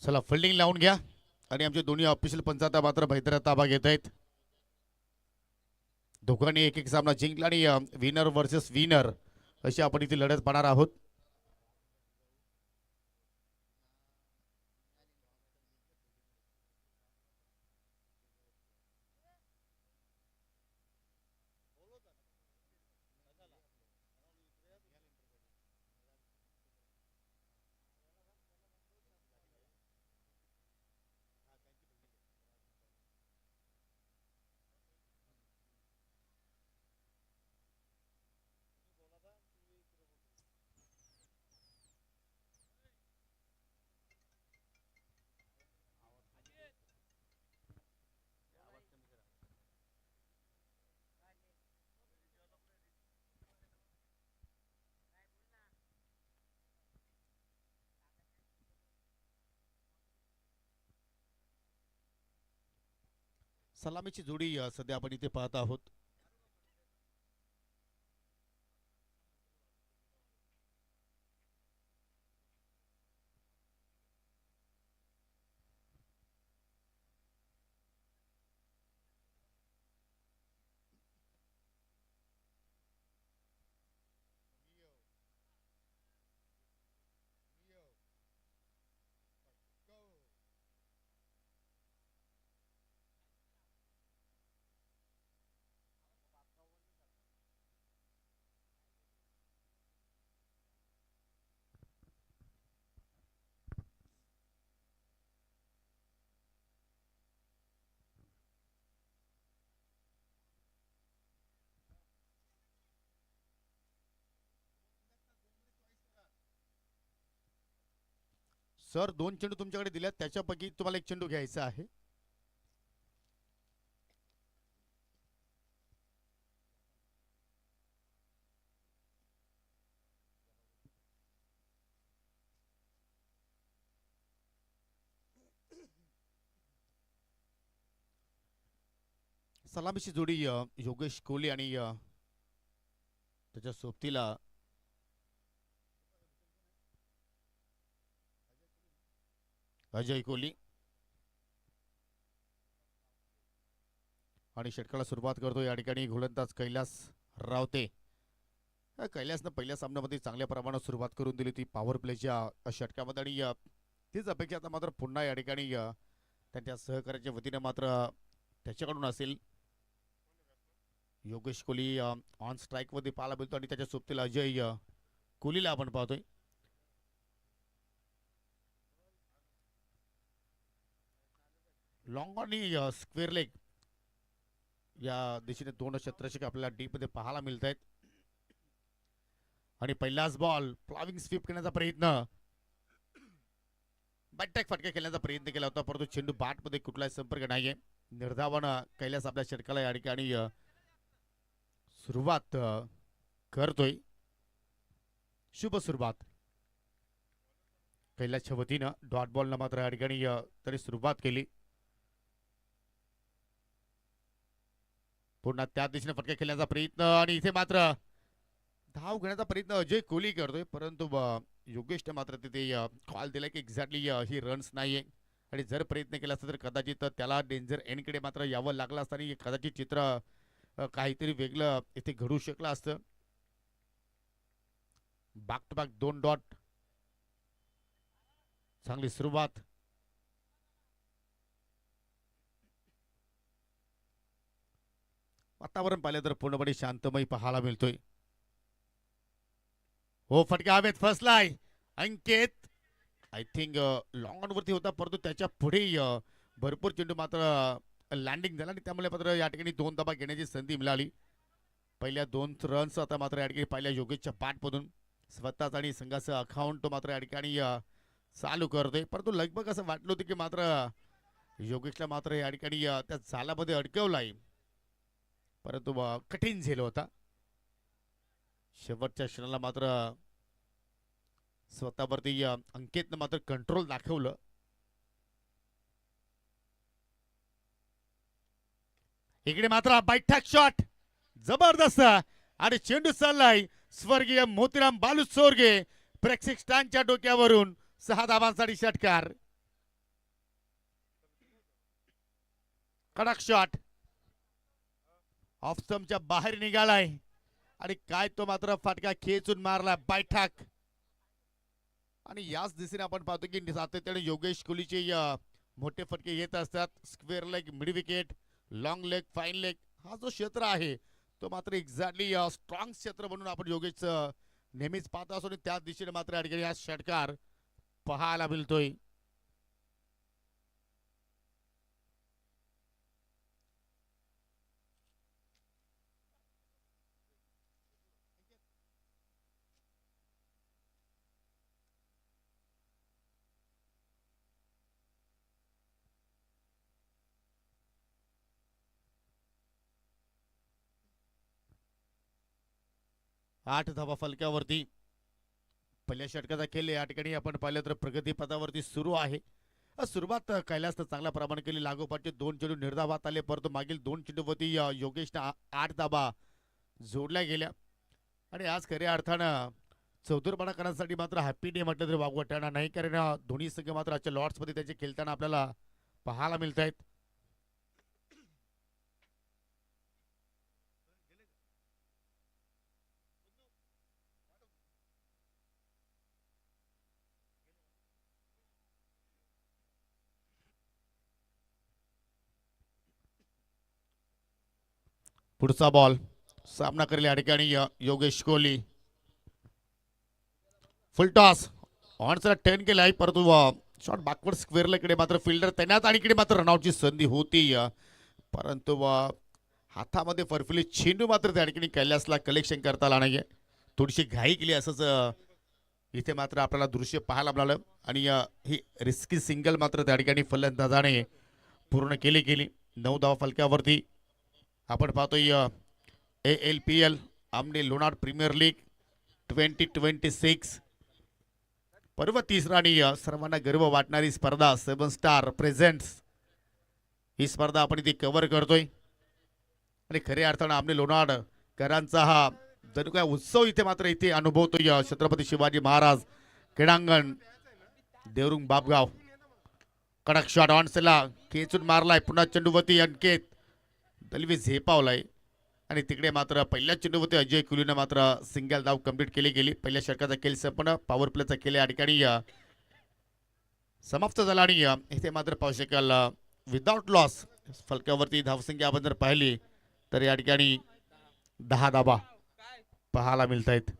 चला फिल्डिंग लावून घ्या आणि आमचे दोन्ही ऑफिशियल पंच आता मात्र भैदरा ताबा घेत आहेत. दोघांनी एक एक सामना जिंकला आणि विनर वर्सेस विनर अशी आपण इथे लढत पाहणार आहोत. सलामीची जोडी सध्या आपण इथे पाहत आहोत. सर 2 चेंडू तुमच्याकडे दिल्यात, त्याच्यापैकी तुम्हाला एक चेंडू घ्यायचा आहे. सलामीची जोडी योगेश कोहली आणि त्याच्या सोबतीला अजय कोहली. आणि षटकाला सुरुवात करतो या ठिकाणी गोलंदाज कैलास रावते. कैलासनं पहिल्या सामन्यामध्ये चांगल्या प्रमाणात सुरुवात करून दिली ती पॉवर प्लेच्या षटकामध्ये आणि तीच अपेक्षा आता मात्र पुन्हा या ठिकाणी त्यांच्या सहकार्याच्या वतीने मात्र त्याच्याकडून असेल. योगेश कोहली ऑन स्ट्राईक मध्ये पाहायला मिळतो आणि त्याच्या सोबतीला अजय कोहलीला आपण पाहतोय. लॉंग आणि स्क्वेअर लेग या दिशेने दोन क्षेत्ररक्षक आपल्याला डीप मध्ये पाहायला मिळत आहेत. आणि पहिलाच बॉल फ्लॉविंग स्वीप करण्याचा प्रयत्न, बॅटॅक फटका खेळण्याचा प्रयत्न केला होता परंतु चेंडू बॅट मध्ये कुठलाही संपर्क नाहीये. निर्धावन कैलास आपल्या षटकाला या ठिकाणी सुरुवात करतोय. शुभ सुरुवात कैलासच्या वतीनं. डॉट बॉलनं मात्र या ठिकाणी तरी सुरुवात केली. पुन्हा त्या दिशेने फटका खेळण्याचा प्रयत्न आणि इथे मात्र धाव घेण्याचा प्रयत्न अजय कोहली करतोय परंतु योगेशने मात्र तिथे कॉल दिला की एक्झॅक्टली ही रन्स नाहीये आणि जर प्रयत्न केला असता तर कदाचित त्याला डेंजर एंडकडे मात्र यावं लागलं असतं आणि कदाचित चित्र काहीतरी वेगळं इथे घडू शकलं असतं. Back to back 2 dot. चांगली सुरुवात. वातावरण पाहिलं तर पूर्णपणे शांतमय पाहायला मिळतोय. हो फटका हवेत फसलाय. अंकित आय थिंक लॉंग ऑन वरती होता परंतु त्याच्या पुढे भरपूर चेंडू मात्र लँडिंग झाला आणि त्यामुळे मात्र या ठिकाणी 2 धावा घेण्याची संधी मिळाली. पहिल्या 2 रन्स आता मात्र या ठिकाणी पहिल्या योगेशच्या बॅटमधून स्वतःच आणि संघाचं अकाउंट तो मात्र या ठिकाणी चालू करतोय परंतु लगभग असं वाटलं होतं की मात्र योगेशला मात्र या ठिकाणी त्या जालामध्ये अडकवलाय परंतु कठीण झेल होता. शेवटच्या क्षणाला मात्र स्वतःवरती अंकितनं मात्र कंट्रोल दाखवलं. इकडे मात्र बैठक शॉट जबरदस्त आणि चेंडू चाललाय स्वर्गीय मोतीराम बालू चोरगे. प्रेक्षक स्टँडच्या डोक्यावरून 6 धावांसाठी षटकार. कडक शॉट ऑफ स्टंपच्या बाहेर निघालाय आणि काय तो मात्र फटका खेचून मारला बैठक. आणि याच दिशेने आपण पाहतो की सातत्याने योगेश कोहलीचे मोठे फटके येत असतात. Square leg, mid wicket, long leg, fine leg हा जो क्षेत्र आहे तो मात्र एक्झॅक्टली स्ट्रॉंग क्षेत्र म्हणून आपण योगेश नेहमीच पाहत असतो आणि त्याच दिशेने मात्र अडकणी हा षटकार पाहायला मिळतोय. आठ धावा फलक्यावरती पहिल्या षटकाचा खेळ या ठिकाणी आपण पाहिलं तर प्रगती पथावरती सुरू आहे. सुरुवात कैलास चांगल्या प्रमाणे केली. लागोपाठचे 2 चेंडू निर्धावात आले परंतु मागील 2 चेंडूवरती योगेशने 8 धाबा जोडल्या गेल्या आणि आज खऱ्या अर्थानं चौधरपणा करण्यासाठी मात्र हॅपी डे म्हटलं तरी वागवत ठरणार नाही. कारण दोन्ही संघ मात्र आजच्या लॉर्ड्समध्ये त्याचे खेळताना आपल्याला पाहायला मिळत आहेत. पुढचा बॉल सामना करेल या ठिकाणी योगेश कोहली. फुल टॉस ऑनचा टर्न केलाय परंतु शॉट बॅकवर्ड स्क्वेअरला इकडे मात्र फिल्डर तैनात आणि इकडे मात्र रनआउटची संधी होती परंतु हातामध्ये फरफुली चेंडू मात्र त्या ठिकाणी कैलासला कलेक्शन करता आला नाहीये. थोडीशी घाई केली असंच इथे मात्र आपल्याला दृश्य पाहायला मिळालं आणि ही रिस्की सिंगल मात्र त्या ठिकाणी फलंदाजाने पूर्ण केली. 9 धावा फलक्यावरती आपण पाहतोय ALPL आमने लोणार प्रीमियर लीग 2026 पर्व तिसरा आणि सर्वांना गर्व वाटणारी स्पर्धा 7 स्टार प्रेझेंट्स ही स्पर्धा आपण इथे कव्हर करतोय आणि खऱ्या अर्थानं आमने लोणार करांचा हा जणू काय उत्सव इथे मात्र इथे अनुभवतोय छत्रपती शिवाजी महाराज क्रीडांगण देवरुंग बापगाव. कडक शॉट ऑनसेला खेचून मारलाय. पुन्हा चेंडूवरती अंकित दलवी झेपावलाय आणि तिकडे मात्र पहिल्या चेंडूवरती अजय कोहलीने मात्र सिंगल धाव कंप्लीट केली गेली. पहिल्या षटकाचा खेळ संपन्न. पॉवर प्लेचा खेळ या ठिकाणी समाप्त झाला आणि इथे मात्र पाहू शकाल विदाउट लॉस फलक्यावरती धावसंख्या आपण जर पाहिली तर या ठिकाणी 10 धाबा पाहायला मिळत आहेत.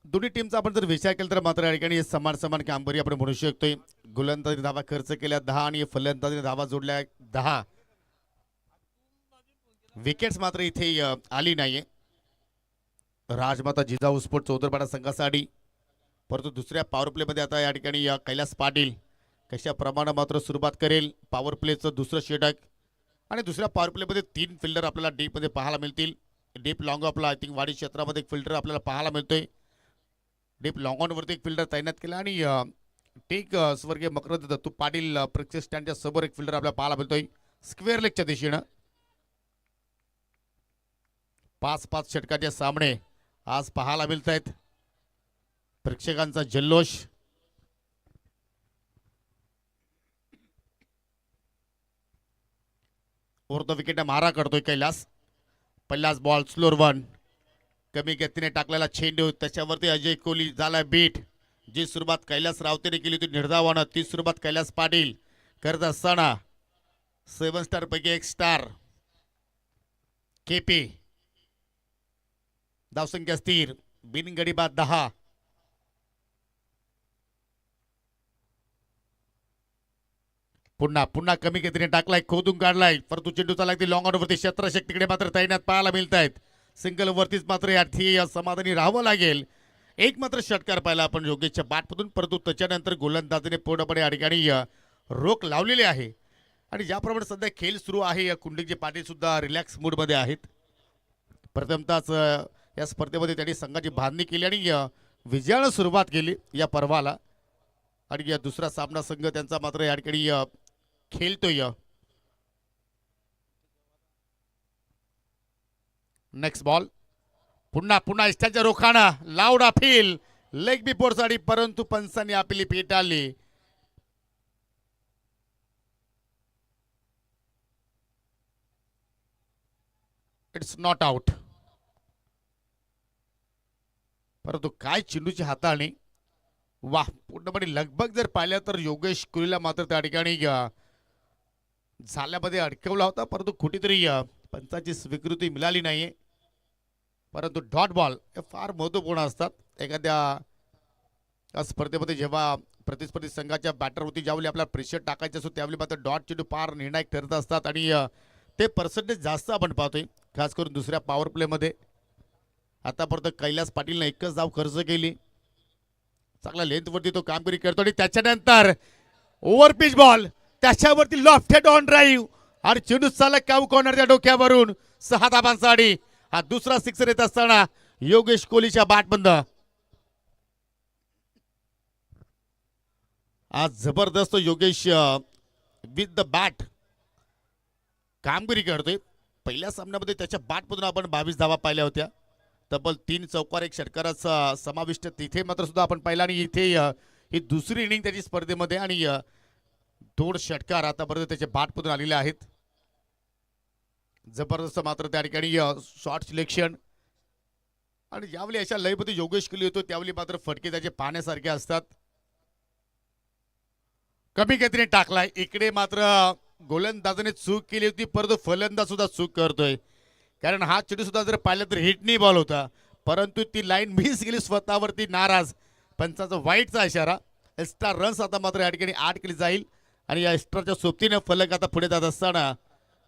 दोन्ही टीमचा आपण जर विचार केला तर मात्र या ठिकाणी समान समान कामगिरी आपण म्हणू शकतोय. गोलंदाजी धावा खर्च केल्या 10 आणि फलंदाजी धावा जोडल्या 10. विकेट्स मात्र इथे आली नाहीये. राजमाता जिजाऊ स्पोर्ट चौधरपाडा संघासाठी परंतु दुसऱ्या पॉवर प्ले मध्ये आता या ठिकाणी कैलास पाटील कशा प्रमाणे मात्र सुरुवात करेल. पॉवर प्लेचं दुसरं षटक आणि दुसऱ्या पॉवर प्ले मध्ये 3 फिल्डर आपल्याला डीप मध्ये पाहायला मिळतील. डीप लॉंग ऑफला आय थिंक वाडी क्षेत्रामध्ये एक फिल्डर आपल्याला पाहायला मिळतोय. डीप लॉंग ऑन वरती एक फिल्डर तैनात केला आणि टेक स्वर्गीय मकरंद दत्तू पाटील प्रेक्षक स्टँडच्या समोर एक फिल्डर आपल्याला पाहायला मिळतोय स्क्वेअर लेगच्या दिशेनं. 5-5 षटकाचे सामने आज पाहायला मिळत आहेत. प्रेक्षकांचा जल्लोष द विकेट मारा करतोय कैलास. पहिलाच बॉल स्लोअर 1 कमी गतीने टाकलेला चेंडू त्याच्यावरती अजय कोहली झाला बीट. जी सुरुवात कैलास रावतेने केली होती निर्धावानं ती सुरुवात कैलास पाटील करत असताना 7 स्टार पैकी 1 स्टार KP धावसंख्या स्थिर. बिनगडी बाद 10. पुन्हा कमी गतीने टाकलाय खोदून काढलाय परंतु चेंडूचा लागते लॉंग ऑनवरती क्षेत्रशक्तीकडे मात्र तैनात पाहायला मिळत आहेत. सिंगल वरतीच मात्र याठी समाधानी राहावं लागेल. एक मात्र षटकार पाहिला आपण योगेशच्या बॅटमधून परंतु त्याच्यानंतर गोलंदाजीने पूर्णपणे या ठिकाणी रोख लावलेली आहे आणि ज्याप्रमाणे सध्या खेळ सुरू आहे कुंडलिकजी पाटील सुद्धा रिलॅक्स मूडमध्ये आहेत. प्रथमतःच या स्पर्धेमध्ये त्यांनी संघाची बांधणी केली आणि विजयानं सुरुवात केली या पर्वाला. आणि या दुसरा सामना संघ त्यांचा मात्र या ठिकाणी खेळतोय. नेक्स्ट बॉल पुन्हा पुन्हा इष्टाच्या रोखाना लाऊड अपील लेग बिफोर साठी, परंतु पंचांनी आपली फेटाळली. It's not out. परंतु काय चेंडूची हाताळणी, वाह, पूर्णपणे लगभग जर पाहिलं तर योगेश कोहलीला मात्र त्या ठिकाणी झाल्यामध्ये अडकवला होता, परंतु कुठेतरी पंचाची स्वीकृती मिळाली नाहीये. परंतु डॉट बॉल हे फार महत्वपूर्ण असतात एखाद्या स्पर्धेमध्ये. जेव्हा प्रतिस्पर्धी संघाच्या बॅटरवरती ज्यावेळी आपल्याला प्रेशर टाकायचं असतो त्यावेळी मात्र डॉट चेंडू फार निर्णायक ठरत असतात आणि ते पर्सेंटेज जास्त आपण पाहतोय, खास करून दुसऱ्या पॉवर प्लेमध्ये. आतापर्यंत कैलास पाटीलने एकच धाव खर्च केली. चांगला लेंथवरती तो कामगिरी करतो आणि त्याच्यानंतर ओव्हर पिच बॉल, त्याच्यावरती लॉफ्टेड ऑन ड्राईव्ह आणि चेंडू चालक काऊ कॉर्नरच्या डोक्यावरून 6 धावांसाठी. हा दुसरा सिक्सर येत असताना योगेश कोहलीच्या बॅटबंद. आज जबरदस्त योगेश विथ द बॅट कामगिरी करतोय. पहिल्या सामन्यामध्ये त्याच्या बॅटमधून आपण 22 धावा पाहिल्या होत्या. तब्बल 3 चौकार 1 षटकाराचा समाविष्ट तिथे मात्र सुद्धा आपण पाहिला. आणि इथे ही दुसरी इनिंग त्याची स्पर्धेमध्ये आणि 2 षटकार आतापर्यंत त्याच्या बॅटमधून आलेले आहेत. जबरदस्त मात्र त्या ठिकाणी शॉर्ट सिलेक्शन. आणि ज्यावेळी अशा लयमध्ये योगेश कोहली होतो त्यावेळी मात्र फटके त्याचे पाहण्यासारखे असतात. कमी गतीने टाकलाय. इकडे मात्र गोलंदाजाने चूक केली होती, परंतु फलंदाज सुद्धा चूक करतोय. कारण हा चेंडू सुद्धा जर पाहिलं तर हिटनी बॉल होता, परंतु ती लाईन मिस गेली, स्वतःवरती नाराज. पंचाचा वाईटचा इशारा. एक्स्ट्रा रन्स आता मात्र या ठिकाणी 8 केली जाईल आणि या एक्स्ट्राच्या सोबतीने फलक आता पुढे जात असताना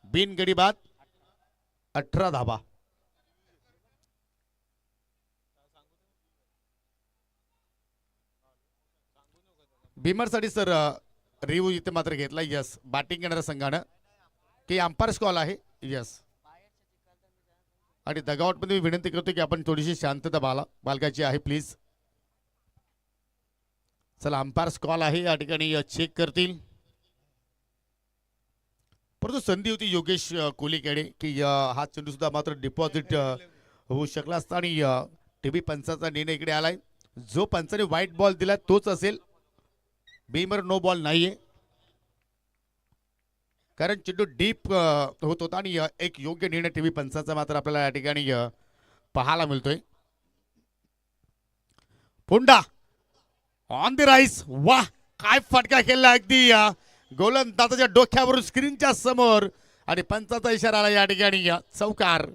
बिनगडी बाद 18 धाबा. भीमरसाठी सर रिव्ह्यू इथे मात्र घेतला. यस, बॅटिंग करणाऱ्या संघानं की अंपायर कॉल आहे. यस, आणि दगावटमध्ये मी विनंती करतो की आपण थोडीशी शांतता बाळगायची आहे प्लीज. चला, अंपायर कॉल आहे या ठिकाणी चेक करतील. परंतु संधी होती योगेश कोहलीकडे की हा चेंडू सुद्धा मात्र डिपॉझिट होऊ शकला असता आणि टीव्ही पंचाचा निर्णय इकडे आलाय. जो पंचाने व्हाईट बॉल दिला तोच असेल. बीमर नो बॉल नाहीये, कारण चेंडू डीप होत होता आणि एक योग्य निर्णय टीव्ही पंचाचा मात्र आपल्याला या ठिकाणी पाहायला मिळतोय. पुंडा ऑन द राईस. वाह, काय फटका खेळला अगदी गोलंदाजाच्या डोक्यावरून स्क्रीनच्या समोर आणि पंचाचा इशारा आला या ठिकाणी चौकार.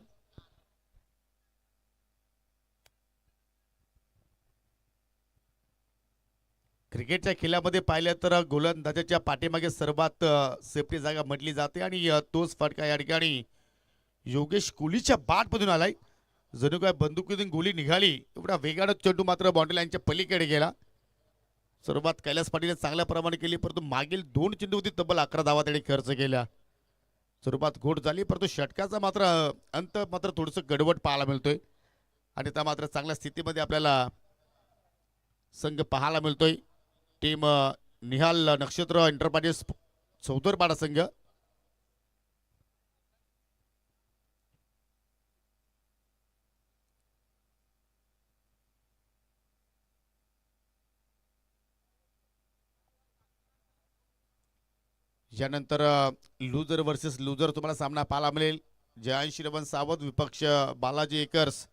क्रिकेटच्या खेळामध्ये पाहिलं तर गोलंदाजाच्या पाठीमागे सर्वात सेफ्टी जागा म्हटली जाते आणि तोच फटका या ठिकाणी योगेश कोहलीच्या बॅटमधून आलाय. जणू काय बंदुकीतून गोळी निघाली, एवढा वेगानं चेंडू मात्र बाउंड्री लाईनच्या पलीकडे गेला. सुरुवात कैलास पाटीलने चांगल्या प्रमाणे केली, परंतु मागील 2 चेंडूवरती तब्बल 11 धावा त्याने खर्च केल्या. सुरुवात गोड झाली, परंतु षटकाचा मात्र अंत मात्र थोडंसं गडबड पाहायला मिळतोय आणि त्या मात्र चांगल्या स्थितीमध्ये आपल्याला संघ पाहायला मिळतोय. टीम निहाल नक्षत्र एंटरप्राइजेस चौदरपाडा संघ. यानंतर लुजर वर्सेस लुजर तुम्हाला सामना पाहायला मिळेल. जयंत श्रीवन सावंत विपक्ष बालाजी एकर्स.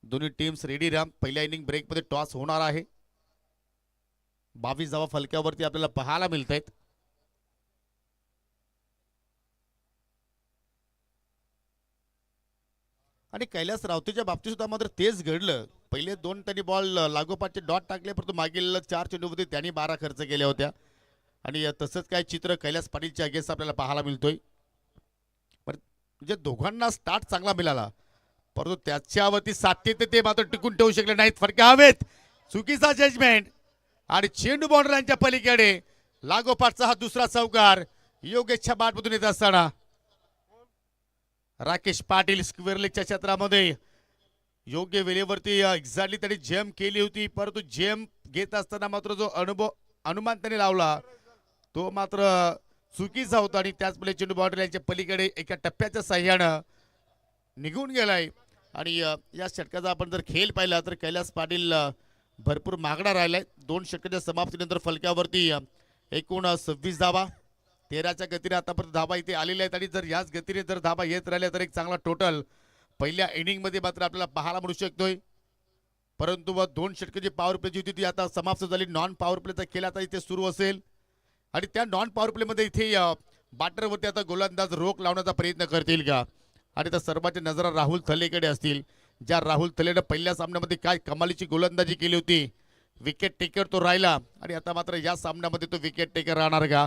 दोन्ही टीम्स रेडी राम. पहिल्या इनिंग ब्रेकमध्ये टॉस होणार आहे. 22 धावा फलक्यावरती आपल्याला पाहायला मिळत आहेत. आणि कैलास रावतेच्या बाबतीत सुद्धा मात्र तेच घडलं. पहिले 2 त्यांनी बॉल लागोपाठचे डॉट टाकले, परंतु मागील 4 चेंडूमध्ये त्यांनी 12 खर्च केल्या होत्या आणि तसंच काय चित्र कैलास पाटीलच्या अगेन्स्ट आपल्याला पाहायला मिळतोय. म्हणजे दोघांना स्टार्ट चांगला मिळाला, परंतु त्याच्यावरती सातत्य ते मात्र टिकून ठेवू शकले नाहीत. फटके हवेत, चुकीचा जजमेंट आणि चेंडू बाउंड्रीच्या पलीकडे लागोपाठचा हा दुसरा चौकार योगेशच्या बॅटमधून येत असताना राकेश पाटील स्क्वेअर लेगच्या क्षेत्रामध्ये योग्य वेळेवरती एक्झॅक्टली त्यांनी जेम केली होती, परंतु जेम घेत असताना मात्र जो अनुमान त्याने लावला तो मात्र चुकीचा होता आणि त्याचमुळे चेंडू बाउंड्री लाईनच्या पलीकडे एका टप्प्याच्या साह्यानं निघून गेलाय. आणि या षटकाचा आपण जर खेळ पाहिला तर कैलास पाटील भरपूर मागणा राहिलाय. 2 षटकाच्या समाप्तीनंतर फलक्यावरती एकूण 26 धावा 13च्या गतीने आतापर्यंत धावा इथे आलेल्या आहेत आणि जर याच गतीने जर धावा येत राहिल्या तर एक चांगला टोटल पहिल्या इनिंगमध्ये मात्र आपल्याला पाहायला मिळू शकतोय. परंतु 2 षटकाची पॉवर प्लेची होती ती आता समाप्त झाली. नॉन पॉवर प्लेचा खेळ आता इथे सुरू असेल आणि त्या नॉन पॉवर प्लेमध्ये इथे बॅटरवरती आता गोलंदाज रोख लावण्याचा प्रयत्न करतील का. आणि त्या सर्वांच्या नजरा राहुल थलेकडे असतील, ज्या राहुल थलेनं पहिल्या सामन्यामध्ये काय कमालीची गोलंदाजी केली होती. विकेट टेकर तो राहिला आणि आता मात्र या सामन्यामध्ये तो विकेट टेकर राहणार का.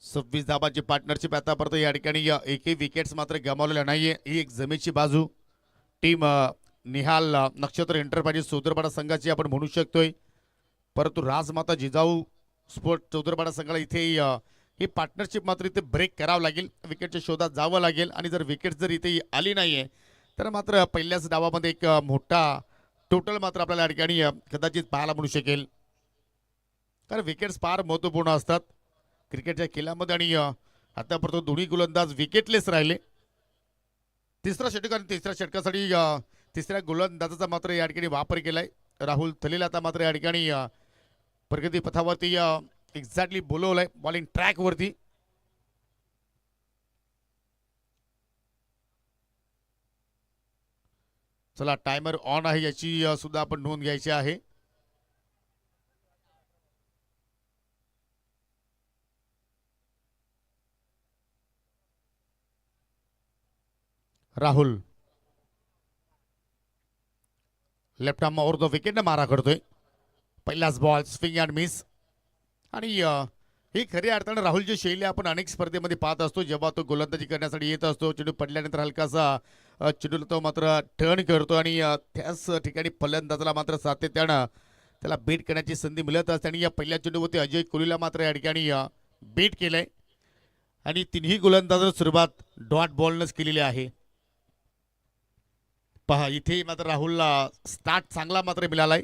सव्वीस धाबाची पार्टनरशिप आतापर्यंत या ठिकाणी एकही विकेट्स मात्र गमावलेल्या नाहीये. ही एक जमेची बाजू टीम निहाल नक्षत्र एंटरप्राइजेस चौदरपाडा संघाची आपण म्हणू शकतोय. परंतु राजमाता जिजाऊ स्पोर्ट चौदरपाडा संघाला इथे ही पार्टनरशिप मात्र इथे ब्रेक करावं लागेल, विकेटच्या शोधात जावं लागेल आणि जर विकेट जर इथे आली नाहीये तर मात्र पहिल्याच डावामध्ये एक मोठा टोटल मात्र आपल्याला या ठिकाणी कदाचित पाहायला मिळू शकेल. कारण विकेट्स फार महत्त्वपूर्ण असतात क्रिकेटच्या खेळामध्ये आणि आतापर्यंत दोन्ही गोलंदाज विकेटलेस राहिले. तिसरा षटक आणि तिसऱ्या षटकासाठी तिसऱ्या गोलंदाजाचा मात्र या ठिकाणी वापर केलाय राहुल थलेला. आता मात्र या ठिकाणी प्रगती पथावरती एक्झॅक्टली बोलवलंय बॉलिंग ट्रॅक वरती. चला टायमर ऑन आहे याची सुद्धा आपण नोंद घ्यायची आहे. Rahul left arm over the wicket मारा करतोय. पहिलाच बॉल स्विंग अँड मिस. आणि ही खऱ्या अर्थानं राहुलची शैली आपण अनेक स्पर्धेमध्ये पाहत असतो. जेव्हा तो गोलंदाजी करण्यासाठी येत असतो चेंडू पडल्यानंतर हलकासा चेंडूला तो मात्र टर्न करतो आणि त्याच ठिकाणी फलंदाजाला मात्र सातत्यानं त्याला बीट करण्याची संधी मिळत असते. आणि या पहिल्या चेंडूवरती अजय कोहलीला मात्र या ठिकाणी बीट केलंय आणि तिन्ही गोलंदाजांना सुरुवात डॉट बॉलनच केलेली आहे. पहा इथे मात्र राहुलला स्टार्ट चांगला मात्र मिळालाय,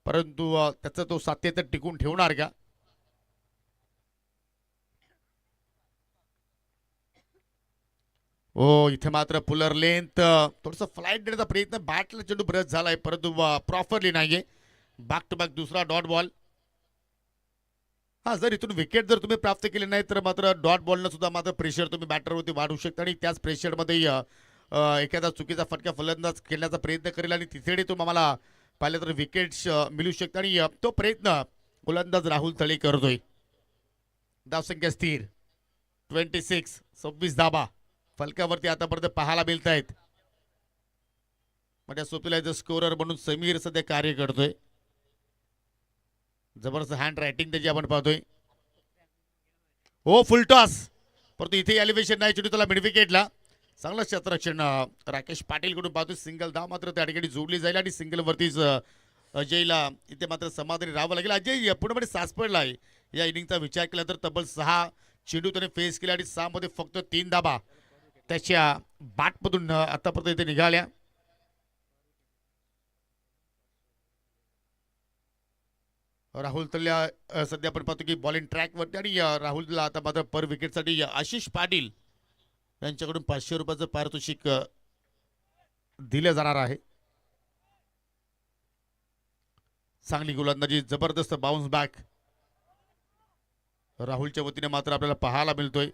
परंतु त्याचा तो सातत्य टिकून ठेवणार का. हो इथे मात्र पुलर लेंथ थोडस फ्लाईट देण्याचा प्रयत्न बॅटला चेंडू ब्रश झालाय परंतु प्रॉपरली नाहीये. बॅक टू बॅक दुसरा डॉट बॉल. हा जर इथून विकेट जर तुम्ही प्राप्त केले नाही तर मात्र डॉट बॉलनं सुद्धा मात्र प्रेशर तुम्ही बॅटरवरती वाढवू शकता आणि त्याच प्रेशरमध्ये एखादा चुकीचा फटका फलंदाज खेळण्याचा प्रयत्न करेल आणि तिथे तुम्हाला पाहिलं तर विकेट्स मिळू शकतात आणि तो प्रयत्न गोलंदाज राहुल थळे करतोय. धावसंख्या स्थिर 26 26 धाबा फलकावरती आतापर्यंत पाहायला मिळत आहेत. म्हणजे सोपीला स्कोरर म्हणून समीर सध्या कार्य करतोय. जबरदस्त हँड रायटिंग त्याची आपण पाहतोय. हो फुल टॉस परंतु इथे एलिव्हेशन नाही चेंडू त्याला मिड विकेटला. चांगलं क्षेत्ररक्षण राकेश पाटील कडून पाहतोय. सिंगल धाव मात्र त्या ठिकाणी जोडली जाईल आणि सिंगल वरतीच अजयला इथे मात्र समाधानी राहावं लागेल. अजय पूर्णपणे सास पडला आहे. या इनिंगचा विचार केला तर तब्बल 6 चेंडू त्याने फेस केला आणि 6 मध्ये फक्त 3 धाबा त्याच्या बॅटमधून आतापर्यंत इथे निघाल्या. राहुल तल्या सध्या आपण पाहतो की बॉलिंग ट्रॅकवरती आणि राहुलला आता मात्र पर विकेटसाठी आशिष पाटील यांच्याकडून 500 रुपयाचं पारितोषिक दिलं जाणार आहे. चांगली गोलंदाजी जबरदस्त बाउन्स बॅक राहुलच्या वतीने मात्र आपल्याला पाहायला मिळतोय.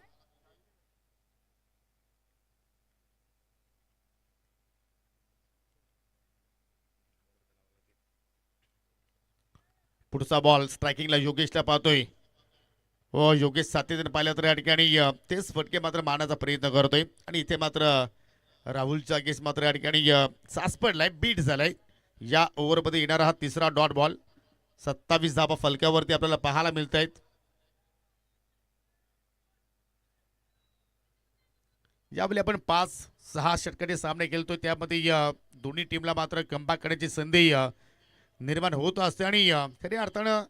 पुढचा बॉल स्ट्रायकिंगला योगेशला पाहतोय. हो योगेश सातत्याने पाहिलं तर या ठिकाणी तेच फटके मात्र मारण्याचा प्रयत्न करतोय आणि इथे मात्र राहुलचा गेस मात्र या ठिकाणी सास पडलाय, बीट झालाय. या ओव्हरमध्ये येणारा हा तिसरा डॉट बॉल. 27 धाबा फलक्यावरती आपल्याला पाहायला मिळत आहेत. यावेळी आपण 5-6 षटकाचे सामने खेळतोय त्यामध्ये दोन्ही टीमला मात्र कमबॅक करण्याची संधी निर्माण होत असते आणि खऱ्या अर्थानं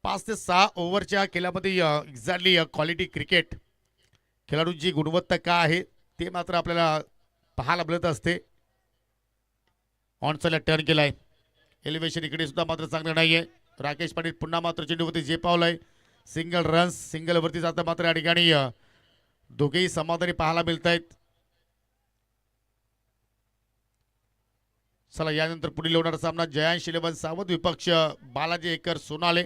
5 ते 6 ओव्हरच्या खेळामध्ये एक्झॅक्टली क्वालिटी क्रिकेट खेळाडूंची गुणवत्ता काय आहे ते मात्र आपल्याला पाहायला मिळत असते. ऑनसाईडला टर्न केलाय. एलिव्हेशन इकडे सुद्धा मात्र चांगलं नाहीये. राकेश पाटील पुन्हा मात्र चेंडूवरती जे पावलाय. सिंगल रन्स सिंगलवरती जाता मात्र या ठिकाणी दोघेही समाधानी पाहायला मिळत आहेत. चला यानंतर पुढील होणारा सामना जयांश 11 सावंत विपक्ष बालाजी एकर सोनाले.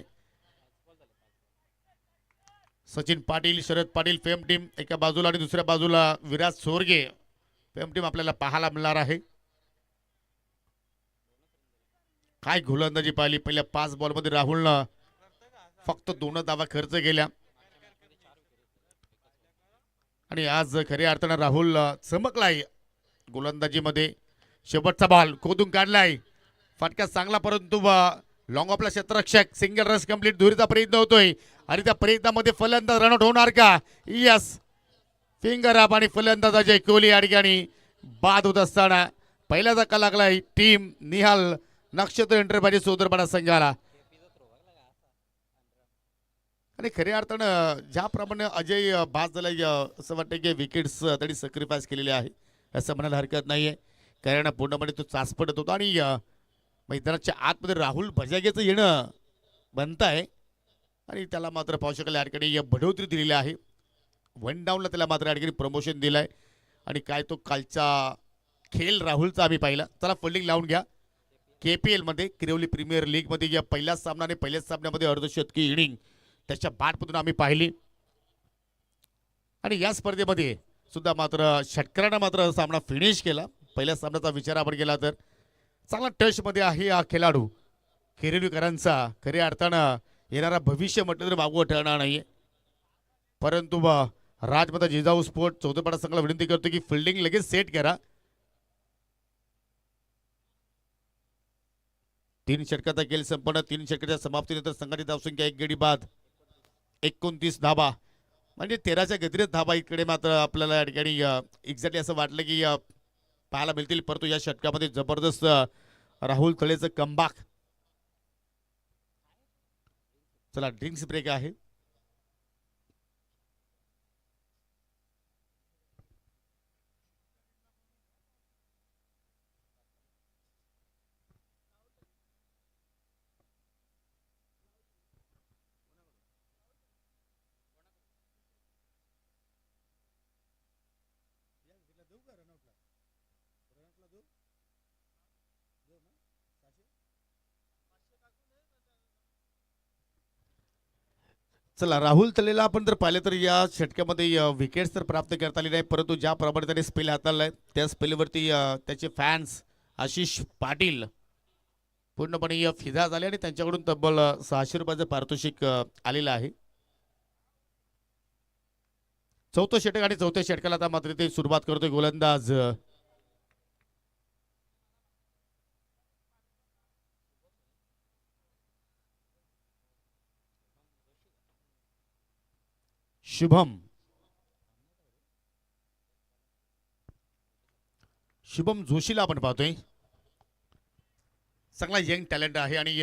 सचिन पाटील शरद पाटील फेम टीम एका बाजूला आणि दुसऱ्या बाजूला विराज सोरगे फेम टीम आपल्याला पाहायला मिळणार आहे. काय गोलंदाजी पाहिली. पहिल्या 5 बॉलमध्ये राहुलनं फक्त 2 धावा खर्च केल्या आणि आज खऱ्या अर्थानं राहुल चमकलाय गोलंदाजीमध्ये. शेवटचा बॉल खोदून काढलाय. फटका चांगला परंतु लॉंग ऑफला क्षेत्ररक्षक सिंगल रस कंप्लीट दुरीचा प्रयत्न होतोय आणि त्या प्रयत्नामध्ये फलंदाज रनआउट होणार का. यस फिंगर अप आणि फलंदाज अजय कोहली या ठिकाणी बाद होत असताना पहिला धक्का लागलाय टीम निहाल नक्षत्र एंटरप्राइजेस सोदरपाडा संघाला. आणि खऱ्या अर्थानं ज्याप्रमाणे अजय बाद झालाय असं वाटतं की विकेट्स तरी सॅक्रिफाईस केलेले आहे असं म्हणायला हरकत नाहीये. कारण पूर्णपणे तो चाच पडत होता आणि मैदानाच्या आतमध्ये राहुल बजागेचं येणं बनत आहे आणि त्याला मात्र पाहू शकाल या ठिकाणी बढोतरी दिलेली आहे. 1 डाऊनला त्याला मात्र या ठिकाणी प्रमोशन दिलंय आणि काय तो कालचा खेळ राहुलचा आम्ही पाहिला. चला फिल्डिंग लावून घ्या. KPL मध्ये किरवली प्रीमियर लीग मध्ये या पहिल्याच सामन्याने पहिल्याच सामन्यामध्ये अर्धशतकी इनिंग त्याच्या बॅटमधून आम्ही पाहिली आणि या स्पर्धेमध्ये सुद्धा मात्र षटकरानं मात्र सामना फिनिश केला. पहिल्या सामन्याचा विचार आपण केला तर चांगला टचमध्ये आहे हा खेळाडू खेरेलीकरांचा. खऱ्या अर्थानं येणारा भविष्य म्हटलं तर मागवं ठरणार नाहीये. परंतु राजमाता जिजाऊ स्पोर्ट चौथपाडा संघाला विनंती करतो की फिल्डिंग लगेच सेट करा. 3 षटकाचा खेळ संपन्न. 3 षटकाच्या समाप्तीनंतर संघाची धावसंख्या 1 गडी बाद 29 धाबा म्हणजे 13च्या गतीने धाबा इकडे मात्र आपल्याला या ठिकाणी एक्झॅक्टली असं वाटलं की पाहायला मिळतील. परंतु या षटकामध्ये जबरदस्त राहुल तळेचं कमबॅक. चला ड्रिंक्स ब्रेक आहे. चला राहुल तलेला आपण जर पाहिलं तर या षटकामध्ये विकेट्स तर प्राप्त करता आली नाही परंतु ज्याप्रमाणे त्याने स्पेल हाताळलाय त्या स्पेलवरती त्याचे फॅन्स आशिष पाटील पूर्णपणे फिदा झाले आणि त्यांच्याकडून तब्बल 600 रुपयाचं पारितोषिक आलेलं आहे. चौथं षटक आणि चौथ्या षटकाला आता मात्र ते सुरुवात करतोय गोलंदाज शुभम जोशीला आपण पाहतोय. चांगला यंग टॅलेंट आहे आणि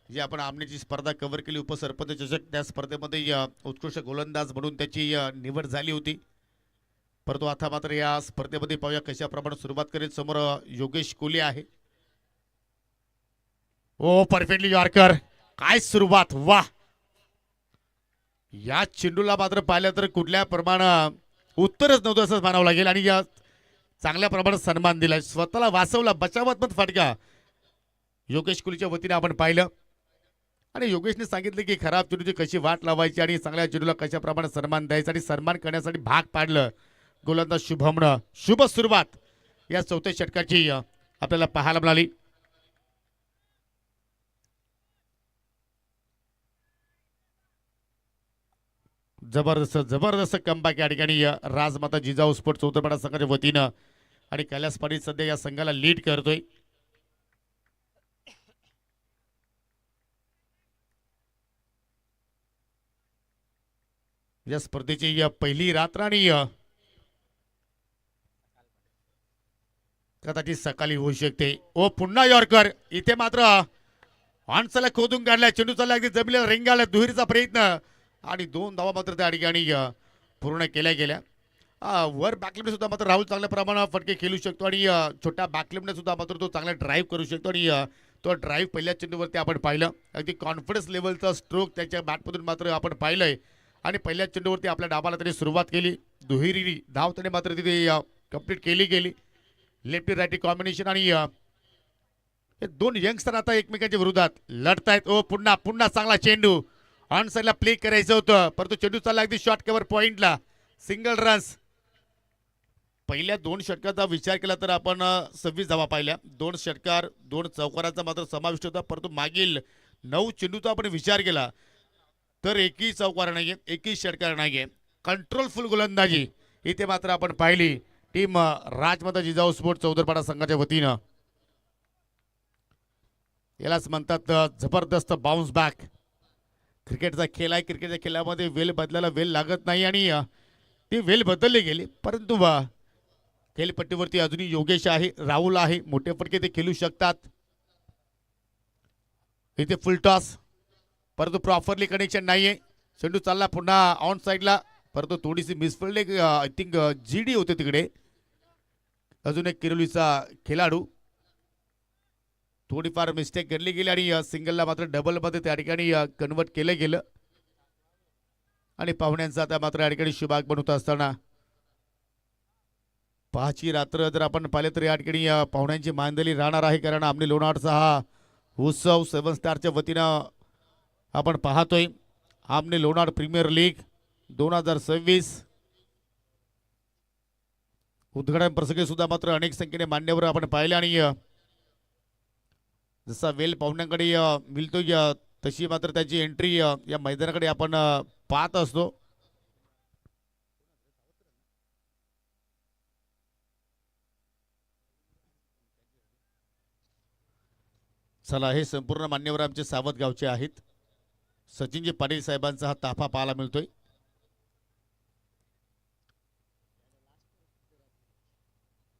जे आपण आमनेची स्पर्धा कव्हर केली उपसरपंच चषक त्या स्पर्धेमध्ये उत्कृष्ट गोलंदाज म्हणून त्याची निवड झाली होती. परंतु आता मात्र या स्पर्धेमध्ये पाहूया कशा प्रमाणे सुरुवात करेल. समोर योगेश कोहली आहे. ओ परफेक्टली यॉर्कर काय सुरुवात वा. या चेंडूला मात्र पाहिलं तर कुठल्या प्रमाणात उत्तरच नव्हतं असं म्हणावं लागेल आणि या चांगल्या प्रमाणात सन्मान दिलाय. स्वतःला वाचवला बचावात्मक फटका योगेश कोहलीच्या वतीने आपण पाहिलं आणि योगेशने सांगितलं की खराब चेंडूची कशी वाट लावायची आणि चांगल्या चेंडूला कशा प्रमाणे सन्मान द्यायचा आणि सन्मान करण्यासाठी भाग पाडलं गोलंदाज शुभमनं. शुभ सुरुवात या चौथ्या षटकाची आपल्याला पाहायला मिळाली. जबरदस्त जबरदस्त कमबॅक या ठिकाणी राजमाता जिजाऊ स्पोर्ट चौथरपाडा संघाच्या वतीनं आणि कैलास पाटील सध्या या संघाला लीड करतोय. या स्पर्धेची पहिली रात्र आणि कदाचित सकाळी होऊ शकते. ओ पुन्हा यॉर्कर इथे मात्र ऑनसला खोदून काढलाय. चेंडू चालला अगदी जमिनीला रेंगाळला. दुहेरीचा प्रयत्न आणि 2 धावा मात्र त्या ठिकाणी पूर्ण केल्या गेल्या. वर बॅकलिपने सुद्धा मात्र राहुल चांगल्या प्रमाणात फटके खेळू शकतो आणि छोट्या बॅकलिपने सुद्धा मात्र तो चांगला ड्राईव्ह करू शकतो आणि तो ड्राईव्ह पहिल्या चेंडूवरती आपण पाहिलं. अगदी कॉन्फिडन्स लेवलचा स्ट्रोक त्याच्या बॅटमधून मात्र आपण पाहिलंय आणि पहिल्या चेंडूवरती आपल्या डावाला त्याने सुरुवात केली. दुहेरी धाव त्याने मात्र तिथे कंप्लीट केली गेली. लेफ्टी राईटी कॉम्बिनेशन आणि हे दोन यंगस्टर आता एकमेकांच्या विरोधात लढतायत. ओ पुन्हा पुन्हा चांगला चेंडू ऑन साईडला प्ले करायचं होतं परंतु चेंडू चालला अगदी शॉर्ट कव्हर पॉइंटला. Single runs. पहिल्या 2 षटकाचा विचार केला तर आपण 26 धावा पाहिल्या. 2 षटकार 2 चौकारांचा मात्र समाविष्ट होता परंतु मागील 9 चेंडूचा आपण विचार केला तर एकही चौकार नाहीये, एकही षटकार नाहीये. कंट्रोलफुल गोलंदाजी इथे मात्र आपण पाहिली टीम राजमाता जिजाऊ स्पोर्ट चौदरपाडा संघाच्या वतीनं. यालाच म्हणतात जबरदस्त बाउन्स बॅक. क्रिकेटचा खेळ आहे. क्रिकेटच्या खेळामध्ये वेल बदलायला वेल लागत नाही आणि ती वेल बदलली गेली परंतु खेळपट्टीवरती अजूनही योगेश आहे, राहुल आहे. मोठे फटके ते खेळू शकतात. इथे फुल टॉस परंतु प्रॉपरली कनेक्शन नाहीये. चेंडू चालला पुन्हा ऑन साईडला परंतु थोडीशी मिसफिल्ड आय थिंक जीडी होते तिकडे. अजून एक किरोलीचा खेळाडू. थोडीफार मिस्टेक घडली गेली आणि सिंगलला मात्र डबलमध्ये त्या ठिकाणी कन्वर्ट केलं गेलं आणि पाहुण्यांचा आता मात्र या ठिकाणी शुभागमन होत असताना पहाची रात्र जर आपण पाहिले तर या ठिकाणी पाहुण्यांची मांदली राहणार आहे कारण आमने लोणारचा हा उत्सव 7 स्टारच्या वतीनं आपण पाहतोय. आमने लोणार प्रीमियर लीग 2026 उद्घाटन प्रसंगी सुद्धा मात्र अनेक संख्येने मान्यवर आपण पाहिले आणि जसा वेल पाहुण्यांकडे मिळतो तशी मात्र त्याची एंट्री या मैदानाकडे आपण पाहत असतो. चला हे संपूर्ण मान्यवर आमचे सावध गावचे आहेत. सचिनजी पाटील साहेबांचा हा ताफा पाहायला मिळतोय.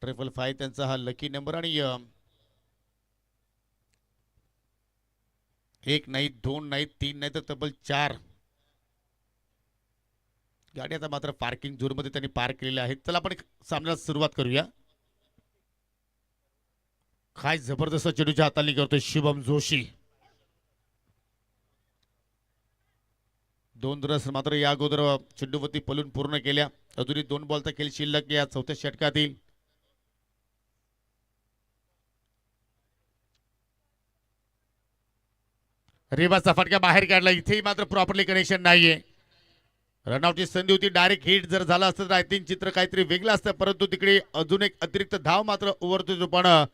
ट्रिपल 5 त्यांचा हा लकी नंबर आणि 1 नाही 2 नाही 3 नाही तर तब्बल 4 गाडी आता मात्र पार्किंग झोन मध्ये त्यांनी पार्क केलेल्या आहेत. चला आपण सामन्याला सुरुवात करूया. काय जबरदस्त चेंडूच्या हाताली करतोय शुभम जोशी. 2 रस मात्र या अगोदर चेंडूवरती पलून पूर्ण केल्या. अजूनही 2 बॉलचा खेळ शिल्लक या 4थ्या षटकातील. रेबाचा फटका बाहेर काढला. इथेही मात्र प्रॉपरली कनेक्शन नाहीये. रनआउटची संधी होती. डायरेक्ट हिट जर झाला असतं तर आय थिंक चित्र काहीतरी वेगळं असतं परंतु तिकडे अजून एक अतिरिक्त धाव मात्र ओव्हरच्या रूपानं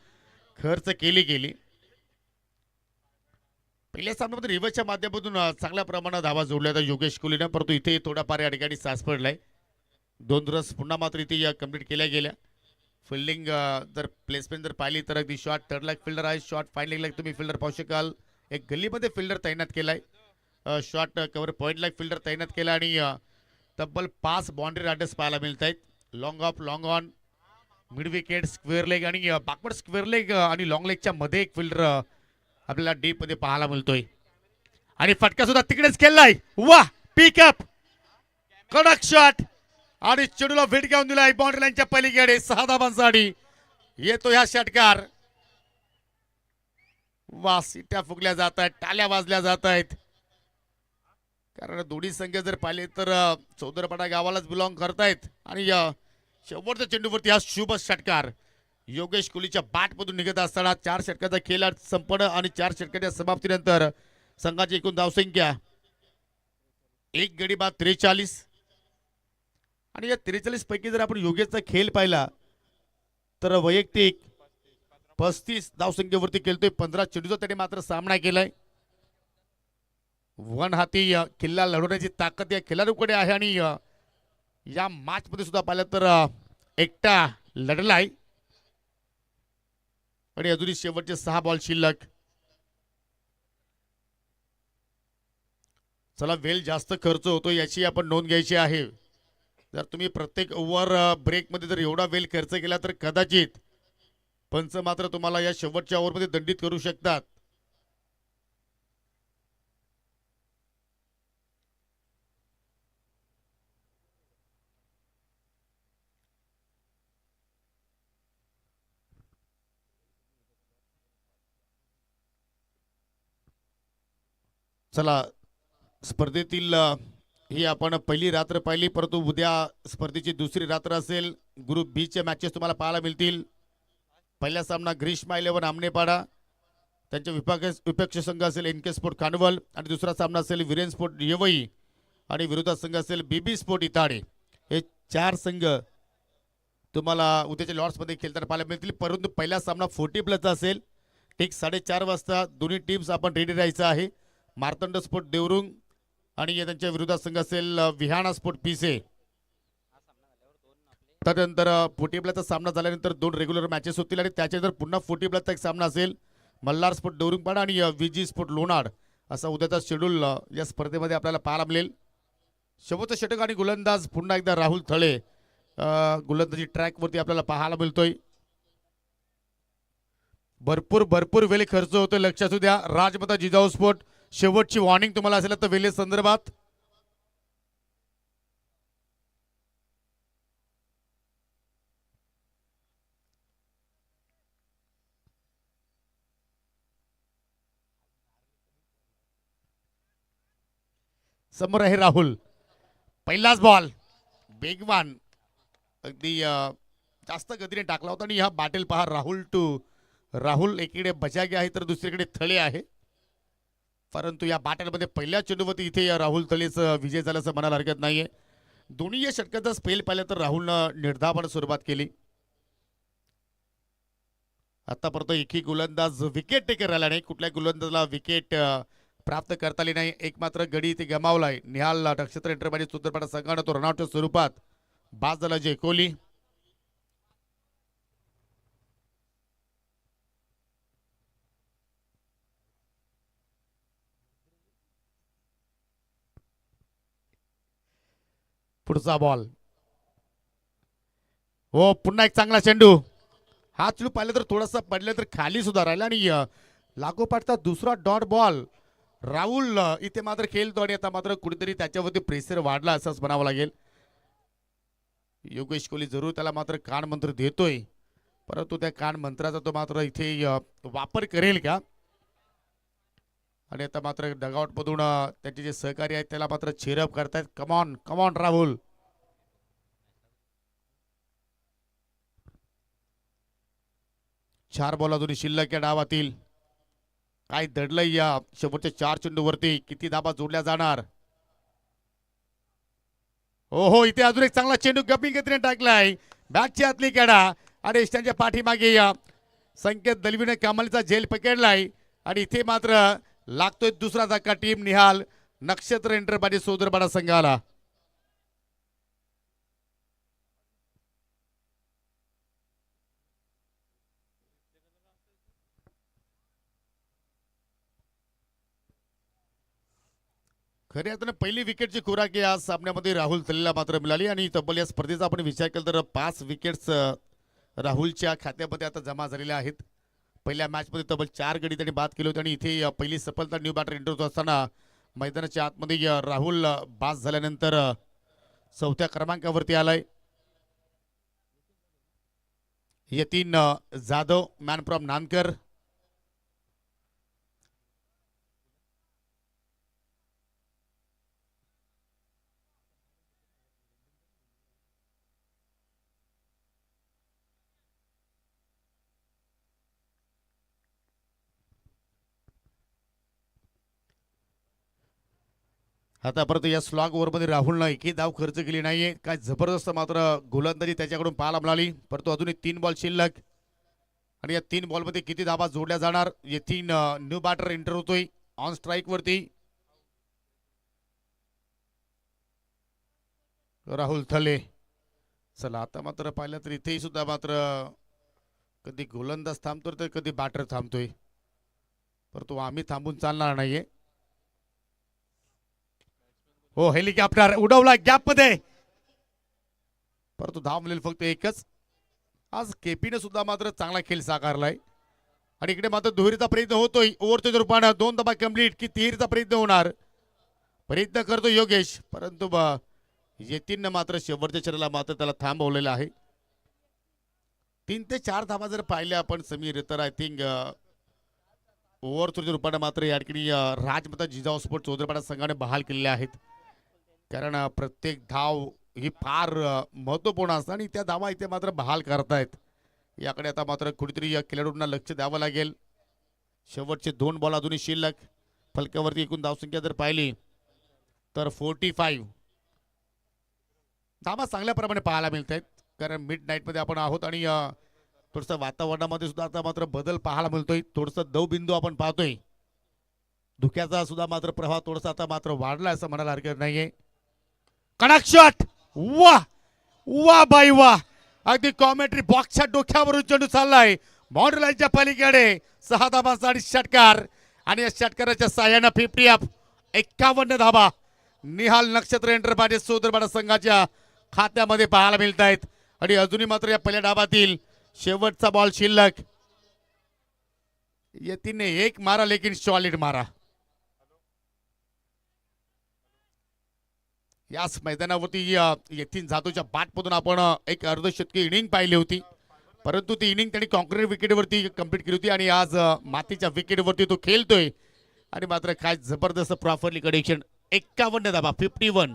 खर्च केली गेली. पहिल्या सामन्यामध्ये रिव्हर्सच्या माध्यमातून चांगल्या प्रमाणात धावा जोडल्या होत्या योगेश कोहलीनं परंतु इथे थोडाफार या ठिकाणी सास पडलाय. 2 रस पुन्हा मात्र इथे कंप्लीट केल्या गेल्या. फिल्डिंग जर प्लेसमेंट जर पाहिली तर अगदी शॉर्ट थर्ड लाईक फिल्डर आहे. शॉर्ट फाईन लेग लाईक तुम्ही फिल्डर पाहू शकाल. एक गल्लीमध्ये फिल्डर तैनात केलाय. Short cover point like fielder तैनात केला आणि तब्बल 5 बाउंड्री रायडर्स पाहायला मिळत आहेत. Long of long on mid wicket square leg आणि बॅकवर्ड स्क्वेअर लेग आणि लॉंग लेगच्या मध्ये एक फिल्डर आपल्याला डीप मध्ये पाहायला मिळतोय आणि फटका सुद्धा तिकडेच केलाय. वा पिकअप कडक शॉट आणि चेंडूला वेट घेऊन दिलाय बाउंड्री लाईनच्या पलीकडे. 6 धावांसाठी येतो ह्या षटकार. वा सिट्या फुगल्या जात आहेत, टाळ्या वाजल्या जात आहेत कारण दोन्ही संघ जर पाहिले तर चौदरपाडा गावालाच बिलॉंग करतायत आणि शेवटच्या चेंडूवरती हा शुभ षटकार योगेश कोहलीच्या बॅटमधून निघत असताना 4 षटकाचा खेळ संपन्न आणि 4 षटकाच्या समाप्तीनंतर संघाची एकूण धावसंख्या 1 गडी बाद 43 आणि या 43 पैकी जर आपण योगेशचा खेळ पाहिला तर वैयक्तिक 35 धावसंख्येवरती खेळतोय. 15 चेंडूचा त्याने मात्र सामना केलाय. वन हाती किल्ला लढवण्याची ताकद या खेळाडूकडे आहे आणि या मॅच मध्ये सुद्धा पाहिलं तर एकटा लढलाय आणि अजूनही शेवटचे 6 बॉल शिल्लक. चला वेल जास्त खर्च होतो याची आपण नोंद घ्यायची आहे. जर तुम्ही प्रत्येक ओव्हर ब्रेक मध्ये जर एवढा वेल खर्च केला तर कदाचित पंच मात्र तुम्हाला या शेवटच्या ओव्हरमध्ये दंडित करू शकतात. चला, स्पर्धेतील ही आपण पहिली रात्र पाहिली, परंतु उद्या स्पर्धेची दुसरी रात्र असेल. ग्रुप बी चे मॅचेस तुम्हाला पाहायला मिळतील. पहिला सामना ग्रीष्मा 11 आमनेपाडा त्यांच्या विपक्ष संघ असेल एनके स्पोर्ट कांडवल, आणि दुसरा सामना असेल वीरेन स्पोर्ट येवई आणि विरोधात संघ असेल बीबी स्पोर्ट इताडे. हे 4 संघ तुम्हाला उद्याच्या लॉर्ड्समध्ये खेळताना पाहायला मिळतील. परंतु पहिला सामना 40+ असेल. ठीक 4:30 वाजता दोन्ही टीम्स आपण रेडी राहायचं आहे. मार्तंड स्पोर्ट देवरुंग आणि त्यांच्या विरोधात संघ असेल विहाणा स्पोर्ट पिसे. त्यानंतर 40+चा सामना झाल्यानंतर 2 रेग्युलर मॅचेस होतील आणि त्याच्यानंतर पुन्हा 40+चा एक सामना असेल मल्हार स्पोर्ट देवरुंगपाडा आणि विजी स्पोर्ट लोणाड. असा उद्याचा शेड्यूल या स्पर्धेमध्ये आपल्याला पाहायला मिळेल. शेवटचा षटक आणि गोलंदाज पुन्हा एकदा राहुल थळे गोलंदाजी ट्रॅकवरती आपल्याला पाहायला मिळतोय. भरपूर वेळ खर्च होतोय. लक्षात असू द्या, राजमाता जिजाऊ स्पोर्ट शेवटची वॉर्निंग तुम्हाला असेल तर वेळे संदर्भात. समोर आहे राहुल. पहिलाच बॉल बेगवान अगदी जास्त गतीने टाकला होता आणि हा बाटेल पहा राहुल एकीकडे बजागे आहे तर दुसरीकडे थळे आहे. परंतु या बाटेलमध्ये पहिल्या चेंडूवरती इथे या राहुल थळेचं विजय झाल्याचं म्हणायला हरकत नाहीये. दोन्ही या षटकाचा स्पेल पाहिलं तर राहुलनं निर्धावाने सुरुवात केली. आतापर्यंत एकही गोलंदाज विकेट टेकर राहिला नाही. कुठल्या गोलंदाजाला विकेट प्राप्त करता आली नाही. एक मात्र गडी इथे गमावलाय. निहाल नक्षत्र इंटरमॅडी सुंदरपाडा संघाने तो रनआउटच्या स्वरूपात बाद झाला. जय कोहली पुढचा बॉल. हो, पुन्हा एक चांगला चेंडू. हा चेंडू पाहिलं तर थोडासा पडलं तर खाली सुद्धा राहिला आणि लागोपाठचा दुसरा डॉट बॉल. राहुल इथे मात्र खेळतो आणि आता मात्र कुठेतरी त्याच्यावरती प्रेशर वाढला असंच म्हणावं लागेल. योगेश कोहली जरूर त्याला मात्र कान मंत्र देतोय, परंतु त्या कान मंत्राचा तो मात्र इथे वापर करेल का? आणि आता मात्र डगआउट मधून त्याचे जे सहकारी आहेत त्याला मात्र चेअरअप करतायत. Come on come on Rahul. चार बॉल अजून शिल्लक या डावातील. काय दडलंय या शेवटच्या 4 चेंडूवरती. किती धाबा जोडल्या जाणार? हो, इथे अजून एक चांगला चेंडू गपिंग गतीने टाकलाय. बॅटची आतली कडा आणि त्यांच्या पाठीमागे या संकेत दलवीने कमालीचा झेल पकडलाय आणि इथे मात्र लागतोय दुसरा धक्का टीम निहाल नक्षत्र इंटरपाडी सोदरपाडा संघाला. खऱ्या अर्थाने पहिली विकेटची खुराक या सामन्यामध्ये राहुल थळेला मात्र मिळाली आणि तब्बल या स्पर्धेचा आपण विचार केला तर 5 विकेट्स राहुलच्या खात्यामध्ये आता जमा झालेल्या आहेत. पहिल्या मॅचमध्ये तब्बल 4 गडी त्यांनी बाद केले होते आणि इथे पहिली सफलता न्यू बॅटर एंटर होत असताना मैदानाच्या आतमध्ये राहुल बाद झाल्यानंतर 4थ्या क्रमांकावरती आलाय. यतीन जाधव मॅन फ्रॉम नानकर. आता परत या स्लॉग ओव्हरमध्ये राहुलनं एकही धाव खर्च केली नाहीये. काय जबरदस्त मात्र गोलंदाजी त्याच्याकडून पाहायला मिळाली. परंतु अजूनही 3 बॉल शिल्लक आणि या 3 बॉलमध्ये किती धावा जोडल्या जाणार? येथील न्यू बॅटर एंटर होतोय ऑन स्ट्राईक वरती. राहुल थले. चला आता मात्र पाहिलं तर इथेही सुद्धा मात्र कधी गोलंदाज थांबतोय तर कधी बॅटर थांबतोय, परंतु आम्ही थांबून चालणार नाहीये. हो, हेलिकॉप्टर उडवला गॅप मध्ये, परंतु धाव मिळेल फक्त एकच. आज केपीने सुद्धा मात्र चांगला खेळ साकारलाय आणि इकडे मात्र दुहेरीचा प्रयत्न होतोय ओव्हरच्या रूपानं 2 धावा कंप्लीट की तिहेरीचा प्रयत्न होणार प्रयत्न करतो योगेश परंतु यतीननं मात्र शेवटच्या चेहऱ्याला मात्र त्याला थांबवलेलं आहे 3 ते 4 धावा जर पाहिल्या आपण समीर तर आय थिंक ओव्हरच्या रूपानं मात्र या ठिकाणी राजमाता जिजाऊ स्पोर्ट चौधरीपाडा संघाने बहाल केलेले आहेत कारण प्रत्येक धाव ही फार महत्त्वपूर्ण असतं आणि त्या धावा इथे मात्र बहाल करतायत याकडे आता मात्र कुठेतरी या खेळाडूंना लक्ष द्यावं लागेल शेवटचे 2 बॉल अजूनही शिल्लक फलकावरती एकूण धावसंख्या जर पाहिली तर 45 धावा चांगल्या प्रमाणे पाहायला मिळत आहेत कारण मिड नाईटमध्ये आपण आहोत आणि थोडंसं वातावरणामध्ये सुद्धा आता मात्र बदल पाहायला मिळतोय थोडंसं दवबिंदू आपण पाहतोय धुक्याचा सुद्धा मात्र प्रभाव थोडासा आता मात्र वाढला असं म्हणायला हरकत नाहीये कडाक शॉट वा वा बाई वा अगदी कॉमेंट्री बॉक्सच्या डोक्यावरून चेंडू चाललाय बाउंड्री लाईनच्या पलीकडे 6 धावांचा आणि षटकार आणि या षटकाराच्या साह्यानं 51 धावा निहाल नक्षत्र एंटरप्राइजेस चौधरीपाडा संघाच्या खात्यामध्ये पाहायला मिळत आहेत आणि अजूनही मात्र या पहिल्या डावातील शेवटचा बॉल शिल्लक यतीनने एक मारा लेकिन सॉलिड मारा याच मैदानावरती यतीन जाधवच्या बॅटमधून आपण एक अर्धशतकी इनिंग पाहिली होती परंतु ती इनिंग त्यांनी कॉन्क्रीट विकेटवरती कंप्लीट केली होती आणि आज मातीच्या विकेटवरती तो खेळतोय आणि मात्र काय जबरदस्त प्रॉपरली कनेक्शन 51 धावा 51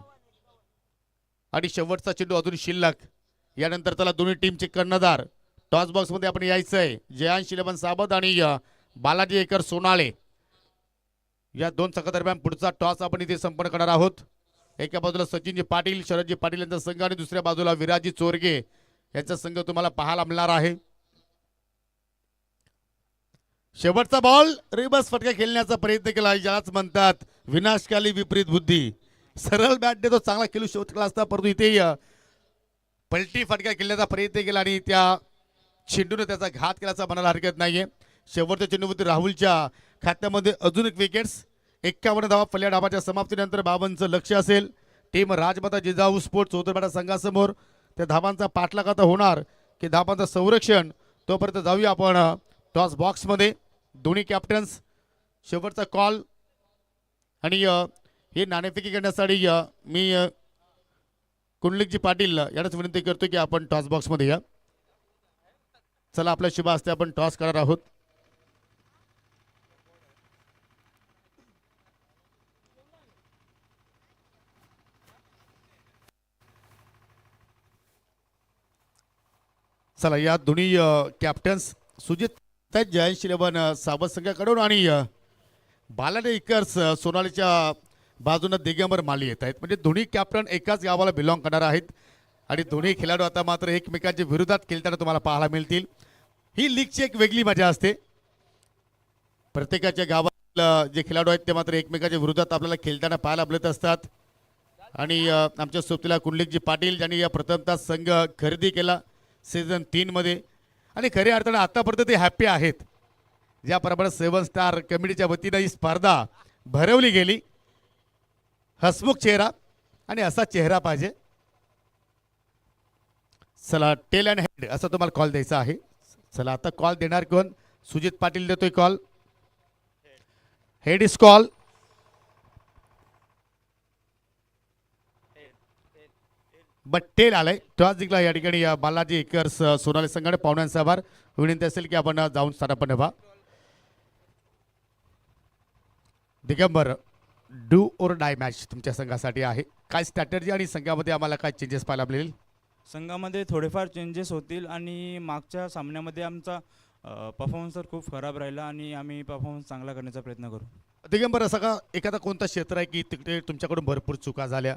आणि शेवटचा चेंडू अजून शिल्लक यानंतर त्याला दोन्ही टीमचे कर्णधार टॉस बॉक्स मध्ये आपण यायचंय जयांश शिलेबन साबद आणि बालाजी एकर सोनाळे या 2 संघादरम्यान पुढचा टॉस आपण इथे संपन्न करणार आहोत एका बाजूला सचिनजी पाटील शरदजी पाटील यांचा संघ आणि दुसऱ्या बाजूला विराजी चोरगे यांचा संघ तुम्हाला पाहायला मिळणार आहे शेवटचा बॉल रिवर्स फटका खेळण्याचा प्रयत्न केला ज्यालाच म्हणतात विनाशकाली विपरीत बुद्धी सरळ बॅटने तो चांगला खेळू शकला असता परंतु इथे पलटी फटका खेळण्याचा प्रयत्न केला आणि त्या चेंडूने त्याचा घात केल्याचा म्हणायला हरकत नाहीये शेवटच्या चेंडूवरती राहुलच्या खात्यामध्ये अजून एक विकेट्स 51 धावा पहिल्या डावाच्या समाप्तीनंतर 52चं लक्ष असेल टीम राजमाता जिजाऊ स्पोर्ट चौधरीपाडा संघासमोर त्या धावांचा पाठलाग आता होणार की धावांचं संरक्षण तोपर्यंत जाऊया आपण टॉस बॉक्स मध्ये दोन्ही कॅप्टन्स शेवटचा कॉल आणि हे नाणेफेकी करण्यासाठी मी कुंडलिकजी पाटील यांनाच विनंती करतो की आपण टॉस बॉक्स मध्ये या चला आपल्या शुभ हस्ते आपण टॉस करणार आहोत चला या दोन्ही कॅप्टन्स सुजित जयंत शिलेबन सावध संघाकडून आणि बालाडे इकर्स सोनालीच्या बाजूने दिगंबर माली येत आहेत म्हणजे दोन्ही कॅप्टन एकाच गावाला बिलॉंग करणार आहेत आणि दोन्ही खेळाडू आता मात्र एकमेकांच्या विरोधात खेळताना तुम्हाला पाहायला मिळतील ही लीगची एक वेगळी मजा असते प्रत्येकाच्या गावात जे खेळाडू आहेत ते मात्र एकमेकांच्या विरोधात आपल्याला खेळताना पाहायला मिळत असतात आणि आमच्या सोबतीला कुंडलिकजी पाटील ज्यांनी या प्रथमतः संघ खरेदी केला सीझन 3 मध्ये आणि खऱ्या अर्थाने आतापर्यंत ते हॅप्पी आहेत ज्याप्रमाणे 7 स्टार कमिटीच्या वतीने ही स्पर्धा भरवली गेली हसमुख चेहरा आणि असा चेहरा पाहिजे चला टेल अँड हेड असा तुम्हाला कॉल द्यायचा आहे चला आता कॉल देणार कोण सुजित पाटील देतोय call head is call but tail आलाय टॉस जिंकला या ठिकाणी बालाजी एकर्स सोनाली संघाने पाहुण्यांचा आभार विनंती असेल की आपण जाऊन स्थानापन्न व्हा दिगंबर डू और डाय मॅच तुमच्या संघासाठी आहे काय स्ट्रॅटेजी आणि संघामध्ये आम्हाला काय चेंजेस पाहायला मिळेल संघामध्ये थोडेफार चेंजेस होतील आणि मागच्या सामन्यामध्ये आमचा परफॉर्मन्स तर खूप खराब राहिला आणि आम्ही परफॉर्मन्स चांगला करण्याचा प्रयत्न करू दिगंबर असं का एखादा कोणता क्षेत्र आहे की तिकडे तुमच्याकडून भरपूर चुका झाल्या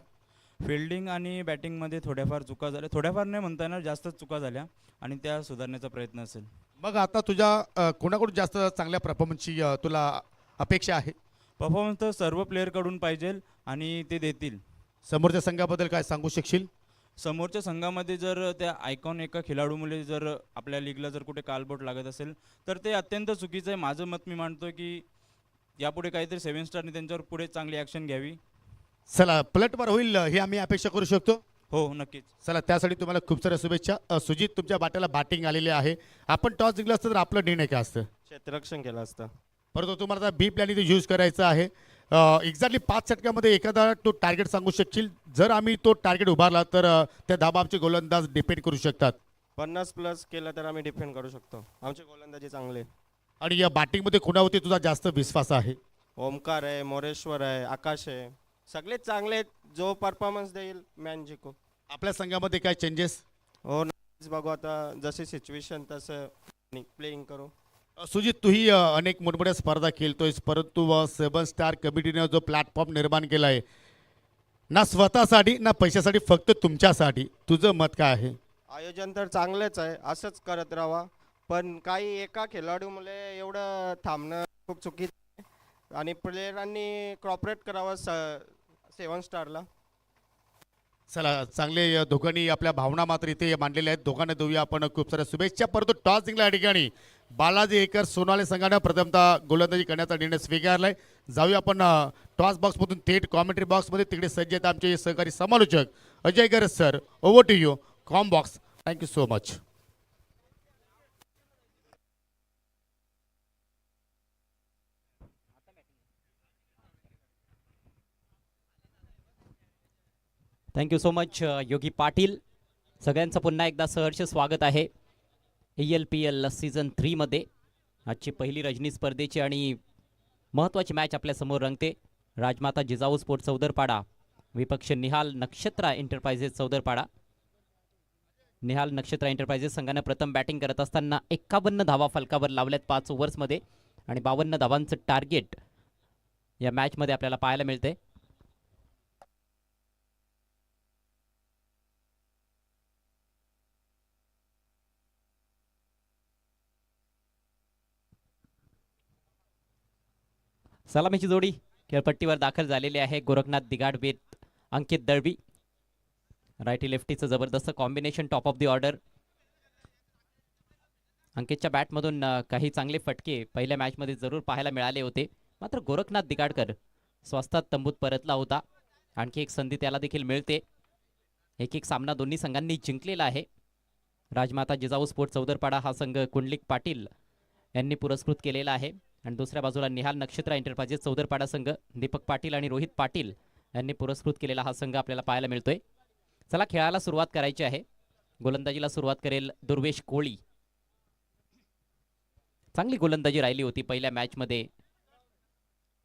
फिल्डिंग आणि बॅटिंगमध्ये थोड्याफार चुका झाल्या थोड्याफार नाही म्हणता येणार जास्तच चुका झाल्या आणि त्या सुधारण्याचा प्रयत्न असेल मग आता तुझ्या कोणाकडून जास्त चांगल्या परफॉर्मन्सची तुला अपेक्षा आहे परफॉर्मन्स तर सर्व प्लेअरकडून पाहिजे आणि ते देतील समोरच्या संघाबद्दल काय सांगू शकशील समोरच्या संघामध्ये जर त्या आयकॉन एका खेळाडूमुळे जर आपल्या लीगला जर कुठे कालबोट लागत असेल तर ते अत्यंत चुकीचं आहे माझं मत मी मांडतो की यापुढे काहीतरी 7 स्टारने त्यांच्यावर पुढे चांगली ॲक्शन घ्यावी चला पलटवार होईल हे आम्ही अपेक्षा करू शकतो हो नक्कीच. चला त्यासाठी तुम्हाला खूप साऱ्या शुभेच्छा. सुजित तुमच्या बाट्याला बॅटिंग आलेली आहे. आपण टॉस जिंकलं असतं तर आपलं निर्णय काय असतं? क्षेत्ररक्षण केलं असतं. परंतु तुम्हाला आता बी प्लॅन इथे यूज करायचा आहे. एक्झॅक्टली 5 षटकामध्ये एखादा तो टार्गेट सांगू शकशील? जर आम्ही तो टार्गेट उभारला तर त्या धाबा आमचे गोलंदाज डिपेंड करू शकतात. 50+ केलं तर आम्ही डिफेंड करू शकतो. आमचे गोलंदाजी चांगले. आणि या बॅटिंगमध्ये कोणावरती तुझा जास्त विश्वास आहे? ओमकार आहे, मोरेश्वर आहे, आकाश आहे. सगळेच चांगले आहेत. जो परफॉर्मन्स देईल मॅन जिंकू. आपल्या संघामध्ये काय चेंजेस? हो नक्कीच बघू आता जशी सिच्युएशन तसं प्लेइंग करू. सुजित तूही अनेक मोठमोठ्या स्पर्धा खेळतोयस, परंतु 7 स्टार कमिटीने जो प्लॅटफॉर्म निर्माण केला आहे ना स्वतःसाठी ना पैशासाठी, फक्त तुमच्यासाठी, तुझं मत काय आहे? आयोजन तर चांगलंच आहे, असंच करत राहावा. पण काही एका खेळाडूमुळे एवढं थांबणं खूप चुकीचं आहे आणि प्लेयरांनी कॉपरेट करावं 7 स्टारला. चला चांगले दोघांनी आपल्या भावना मात्र इथे मांडलेल्या आहेत. दोघांना देऊया आपण खूप साऱ्या शुभेच्छा. परंतु टॉस जिंकला या ठिकाणी बालाजी एकर सोनाले संघाने प्रथमतः गोलंदाजी करण्याचा निर्णय स्वीकारलाय. जाऊया आपण टॉस बॉक्समधून थेट कॉमेंट्री बॉक्समध्ये. तिकडे सज्ज आहेत आमचे सहकारी समालोचक Ajay Garaj sir. Over to you com box. Thank you so much. Thank you so much Yogi Patil. सगळ्यांचं पुन्हा एकदा सहर्ष स्वागत आहे ALPL सीझन 3मध्ये. आजची पहिली रजनी स्पर्धेची आणि महत्त्वाची मॅच आपल्यासमोर रंगते. राजमाता जिजाऊ स्पोर्ट चौदरपाडा विपक्ष निहाल नक्षत्रा एंटरप्राइजेस चौदरपाडा. निहाल नक्षत्रा एंटरप्राइजेस संघानं प्रथम बॅटिंग करत असताना 51 धावा फलकावर लावल्यात 5 ओव्हर्समध्ये आणि 52 धावांचं टार्गेट या मॅचमध्ये आपल्याला पाहायला मिळते. सलामीची जोडी खेळपट्टीवर दाखल झालेली आहे. गोरखनाथ दिगाड विथ अंकित दळवी. रायटी लेफ्टीचं जबरदस्त combination top of the order. अंकितच्या बॅटमधून काही चांगले फटके पहिल्या मॅचमध्ये जरूर पाहायला मिळाले होते. मात्र गोरखनाथ दिगाडकर स्वस्तात तंबूत परतला होता. आणखी एक संधी त्याला देखील मिळते. 1-1 सामना दोन्ही संघांनी जिंकलेला आहे. राजमाता जिजाऊ स्पोर्ट चौदरपाडा हा संघ कुंडलिक पाटील यांनी पुरस्कृत केलेला आहे आणि दुसऱ्या बाजूला निहाल नक्षत्रा एंटरप्राइजेस चौदरपाडा संघ दीपक पाटील आणि रोहित पाटील यांनी पुरस्कृत केलेला हा संघ आपल्याला पाहायला मिळतोय. चला खेळाला सुरुवात करायची आहे. गोलंदाजीला सुरुवात करेल दुर्वेश कोळी. चांगली गोलंदाजी राहिली होती पहिल्या मॅचमध्ये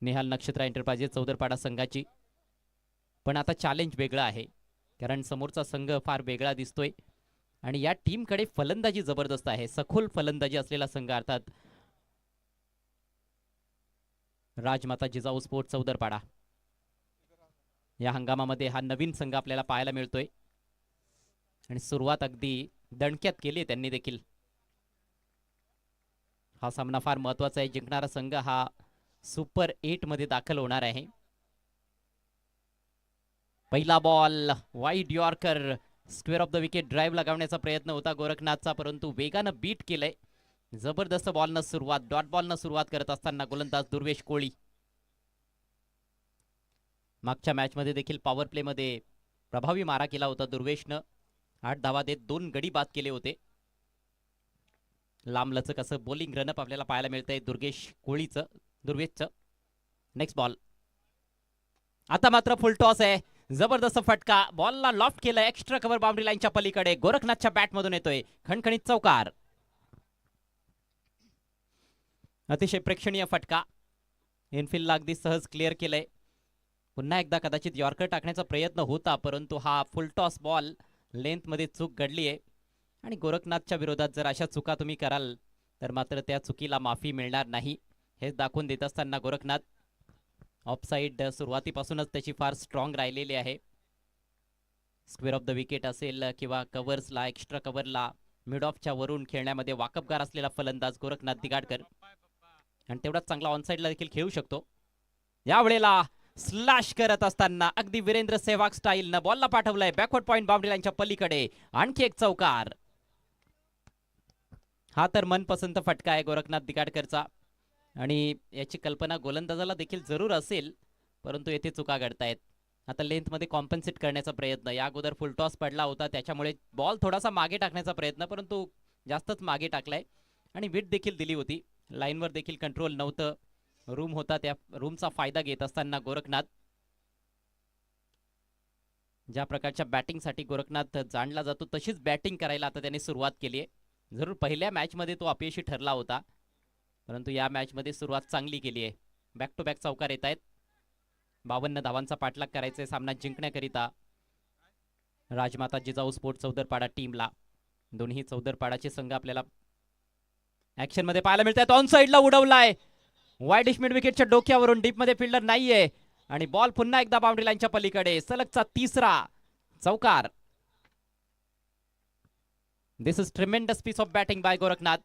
निहाल नक्षत्रा एंटरप्राइजेस चौदरपाडा संघाची. पण आता चॅलेंज वेगळं आहे कारण समोरचा संघ फार वेगळा दिसतोय आणि या टीमकडे फलंदाजी जबरदस्त आहे. सखोल फलंदाजी असलेला संघ अर्थात राजमाता जिजाऊ स्पोर्ट चौदरपाडा. या हंगामामध्ये हा नवीन संघ आपल्याला पाहायला मिळतोय आणि सुरुवात अगदी दणक्यात केली त्यांनी देखील. हा सामना फार महत्वाचा आहे. जिंकणारा संघ हा सुपर 8 मध्ये दाखल होणार आहे. पहिला ball wide yorker. Square off the wicket drive लगावण्याचा प्रयत्न होता गोरखनाथचा, परंतु वेगानं बीट केलंय. जबरदस्त बॉलनं सुरुवात, डॉट बॉलनं सुरुवात करत असताना गोलंदाज दुर्वेश कोळी. मागच्या मॅचमध्ये देखील पॉवर प्लेमध्ये प्रभावी मारा केला होता दुर्वेशनं. 8 धावा देत 2 गडी बाद केले होते. लांब लचक असं बॉलिंग रनअप आपल्याला पाहायला मिळतंय दुर्वेशचं. Next ball. आता मात्र फुल टॉस आहे. जबरदस्त फटका. बॉलला लॉफ्ट केलं एक्स्ट्रा कव्हर बाउंड्री लाईनच्या पलीकडे. गोरखनाथच्या बॅटमधून येतोय खणखणीत चौकार. अतिशय प्रेक्षणीय फटका. इनफिल्डला अगदी सहज क्लिअर केलंय. पुन्हा एकदा कदाचित यॉर्कर टाकण्याचा प्रयत्न होता, परंतु हा फुल टॉस बॉल लेंथमध्ये चूक घडली आहे आणि गोरखनाथच्या विरोधात जर अशा चुका तुम्ही कराल तर मात्र त्या चुकीला माफी मिळणार नाही हेच दाखवून देत असताना गोरखनाथ ऑफसाईड सुरुवातीपासूनच त्याची फार स्ट्रॉंग राहिलेली आहे. स्क्वेअर ऑफ द विकेट असेल किंवा कव्हर्सला एक्स्ट्रा कव्हरला मिड ऑफच्या वरून खेळण्यामध्ये वाकबगार असलेला फलंदाज गोरखनाथ दिगाडकर आणि तेवढाच चांगला ऑनसाईडला देखील खेळू शकतो. यावेळेला स्लॅश करत असताना अगदी वीरेंद्र सेहवाग स्टाईलनं बॉलला पाठवलंय बॅकवर्ड पॉइंट बाउंड्री लाईनच्या पलीकडे. आणखी एक चौकार. हा तर मनपसंत फटका आहे गोरखनाथ दिगाडकरचा आणि याची कल्पना गोलंदाजाला देखील जरूर असेल, परंतु येथे चुका घडतायत. आता लेंथमध्ये कॉम्पन्सेट करण्याचा प्रयत्न. या अगोदर फुल टॉस पडला होता, त्याच्यामुळे बॉल थोडासा मागे टाकण्याचा प्रयत्न, परंतु जास्तच मागे टाकलाय आणि विट देखील दिली होती. लाईनवर देखील कंट्रोल नव्हतं. रूम होता, त्या रूमचा फायदा घेत असताना गोरखनाथ. ज्या प्रकारच्या बॅटिंगसाठी गोरखनाथ जाणला जातो तशीच बॅटिंग करायला आता त्याने सुरुवात केली आहे. जरूर पहिल्या मॅचमध्ये तो अपयशी ठरला होता, परंतु या मॅचमध्ये सुरुवात चांगली केली आहे. बॅक टू बॅक चौकार येत आहेत. 52 धावांचा पाठलाग करायचा सामना जिंकण्याकरिता राजमाता जिजाऊ स्पोर्ट चौदरपाडा टीमला. दोन्ही चौदरपाडाचे संघ आपल्याला ऍक्शन मध्ये पाहायला मिळतात. ऑन साइडला उडवलाय, वाईडिश मिड विकेटच्या डोक्यावरून. डीप मध्ये फिल्डर नाहीये आणि बॉल पुन्हा एकदा बाउंड्री लाईनच्या पलीकडे. सलगचा तिसरा चौकार. This is tremendous piece of batting by Gorakhnath.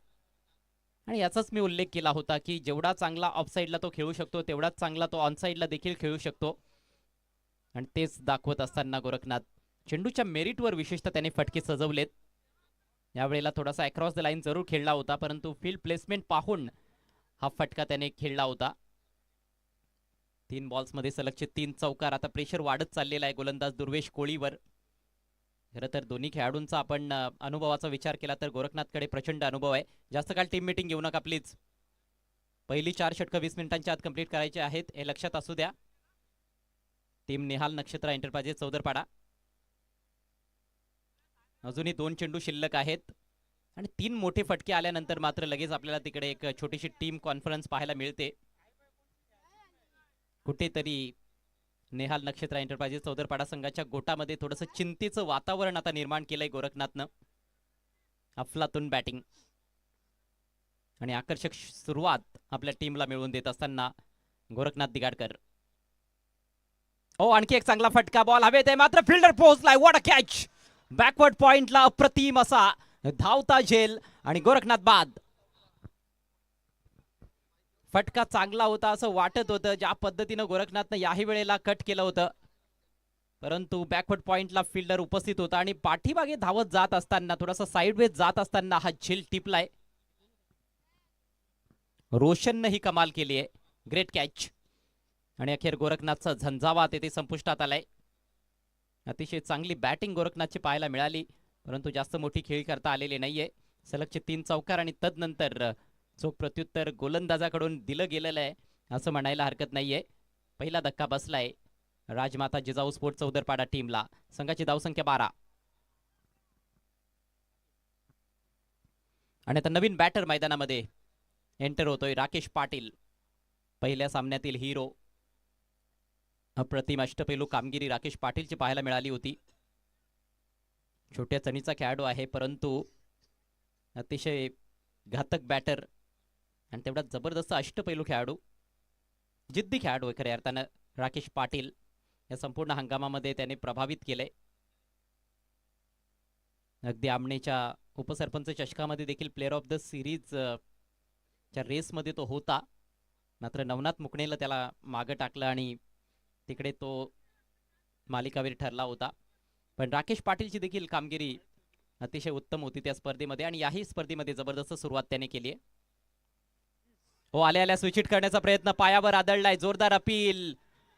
आणि याचाच मी उल्लेख केला होता की जेवढा चांगला ऑफ साईडला तो खेळू शकतो तेवढाच चांगला तो ऑन साईडला देखील खेळू शकतो, आणि तेच दाखवत असताना गोरखनाथ चेंडूच्या मेरिटवर विशेषतः त्याने फटके सजवलेत. यावेळेला थोडासा अक्रॉस द लाईन जरूर खेळला होता, परंतु फील्ड प्लेसमेंट पाहून हा फटका त्याने खेळला होता. 3 बॉल्समध्ये सलगचे 3 चौकार. आता प्रेशर वाढत चाललेला आहे गोलंदाज दुर्वेश कोळीवर. खरं तर दोन्ही खेळाडूंचा आपण अनुभवाचा विचार केला तर गोरखनाथकडे प्रचंड अनुभव आहे. जास्त काळ टीम मीटिंग घेऊ नका प्लीज. पहिली 4 षटकं 20 मिनिटांच्या आत कंप्लीट करायचे आहेत, हे लक्षात असू द्या. टीम निहाल नक्षत्र एंटरप्राइजेस चौदरपाडा. अजूनही 2 चेंडू शिल्लक आहेत आणि 3 मोठे फटके आल्यानंतर मात्र लगेच आपल्याला तिकडे एक छोटीशी टीम कॉन्फरन्स पाहायला मिळते. कुठेतरी नेहाल नक्षत्र एंटरप्राइजेस चौदरपाडा संघाच्या गोटामध्ये थोडंसं चिंतेचं वातावरण आता निर्माण केलंय गोरखनाथनं. अफलातून बॅटिंग आणि आकर्षक सुरुवात आपल्या टीमला मिळवून देत असताना गोरखनाथ दिगाडकर. आणखी एक चांगला फटका. बॉल हवेत आहे मात्र फिल्डर पोहोचलाय. What a catch. बॅकवर्ड पॉइंटला अप्रतिम असा धावता झेल आणि गोरखनाथ बाद. फटका चांगला होता असं वाटत होतं, ज्या पद्धतीनं गोरखनाथनं याही वेळेला कट केलं होतं, परंतु बॅकवर्ड पॉइंटला फिल्डर उपस्थित होता आणि पाठीमागे धावत जात असताना थोडासा साइडवेज जात असताना हा झेल टिपलाय. रोशननं ही कमाल केली आहे. Great catch. आणि अखेर गोरखनाथचा झंझावात येथे संपुष्टात आलाय. अतिशय चांगली बॅटिंग गोरखनाथची पाहायला मिळाली, परंतु जास्त मोठी खेळी करता आलेली नाहीये. सलगचे 3 चौकार आणि तदनंतर चोख प्रत्युत्तर गोलंदाजाकडून दिलं गेलेलं आहे असं म्हणायला हरकत नाहीये. पहिला धक्का बसलाय राजमाता जिजाऊ स्पोर्ट चौदरपाडा टीमला. संघाची धावसंख्या 12. आणि आता नवीन बॅटर मैदानामध्ये एंटर होतोय राकेश पाटील. पहिल्या सामन्यातील हिरो. अप्रतिम अष्टपैलू कामगिरी राकेश पाटीलची पाहायला मिळाली होती. छोट्या चणीचा खेळाडू आहे, परंतु अतिशय घातक बॅटर आणि तेवढा जबरदस्त अष्टपैलू खेळाडू, जिद्दी खेळाडू आहे खऱ्या अर्थानं राकेश पाटील. या संपूर्ण हंगामामध्ये त्याने प्रभावित केलंय. अगदी आमनेच्या उपसरपंच चषकामध्ये देखील प्लेअर ऑफ द सिरीज च्या रेसमध्ये तो होता, मात्र नवनाथ मुकणेला त्याला मागं टाकलं आणि तिकडे तो मालिकावीर ठरला होता. पण राकेश पाटीलची देखील कामगिरी अतिशय उत्तम होती त्या स्पर्धेमध्ये आणि याही स्पर्धेमध्ये जबरदस्त सुरुवात त्याने केली आहे. आल्या आल्या स्विच हिट करण्याचा प्रयत्न पायावर आदळलाय. जोरदार अपील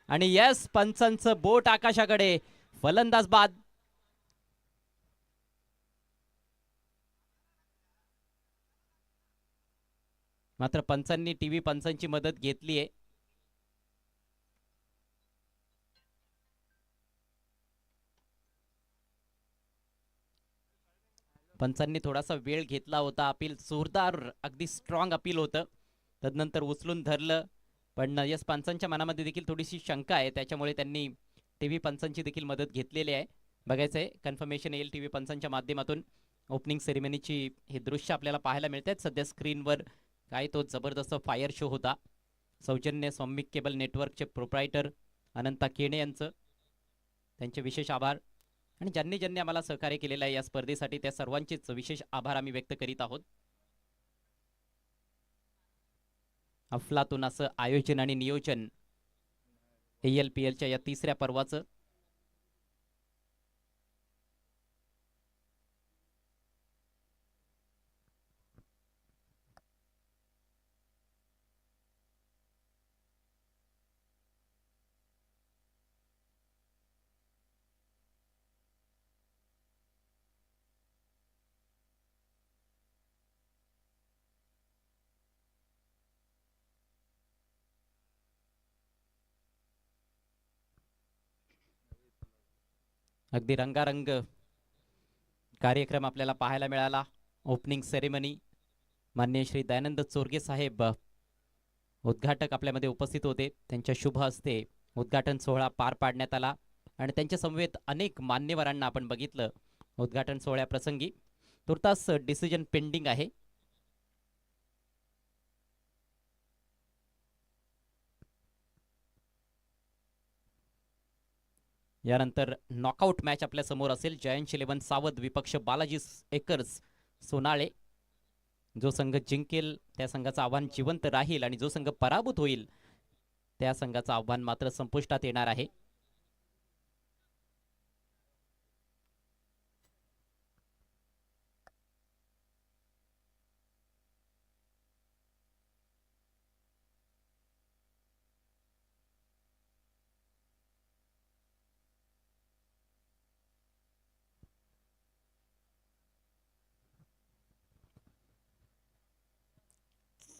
आणि यस, पंचांचं बोट आकाशाकडे. फलंदाज बाद. मात्र पंचांनी टीव्ही पंचांची मदत घेतलीये. पंचांनी थोडासा वेळ घेतला होता. अपील जोरदार अगदी स्ट्रॉंग अपील होतं, तदनंतर उचलून धरलं. पण यस, पंचांच्या मनामध्ये देखील थोडीशी शंका आहे, त्याच्यामुळे त्यांनी टीव्ही पंचांची देखील मदत घेतलेली आहे. बघायचंय कन्फर्मेशन येईल टीव्ही पंचांच्या माध्यमातून. ओपनिंग सेरेमनीची हे दृश्य आपल्याला पाहायला मिळतात सध्या स्क्रीनवर. काय तो जबरदस्त फायर शो होता. सौजन्य सौमिक केबल नेटवर्कचे प्रोप्रायटर अनंता केणे यांचं त्यांचे विशेष आभार. आणि ज्यांनी ज्यांनी आम्हाला सहकार्य केलेलं आहे या स्पर्धेसाठी त्या सर्वांचेच विशेष आभार आम्ही व्यक्त करीत आहोत. अफलातून असं आयोजन आणि नियोजन ALPLच्या या 3ऱ्या पर्वाचं. अगदी रंगारंग कार्यक्रम आपल्याला पाहायला मिळाला. ओपनिंग सेरेमनी माननीय श्री दयानंद चोरगे साहेब उद्घाटक आपल्यामध्ये उपस्थित होते. त्यांच्या शुभ हस्ते उद्घाटन सोहळा पार पाडण्यात आला आणि त्यांच्या समवेत अनेक मान्यवरांना आपण बघितलं उद्घाटन सोहळ्याप्रसंगी. तुर्तास डिसिजन पेंडिंग आहे. यानंतर नॉकआउट मॅच आपल्या समोर असेल. जयंत 11 सावध विपक्ष बालाजी एकर्स सोनाळे. जो संघ जिंकेल त्या संघाचं आव्हान जिवंत राहील आणि जो संघ पराभूत होईल त्या संघाचं आव्हान मात्र संपुष्टात येणार आहे.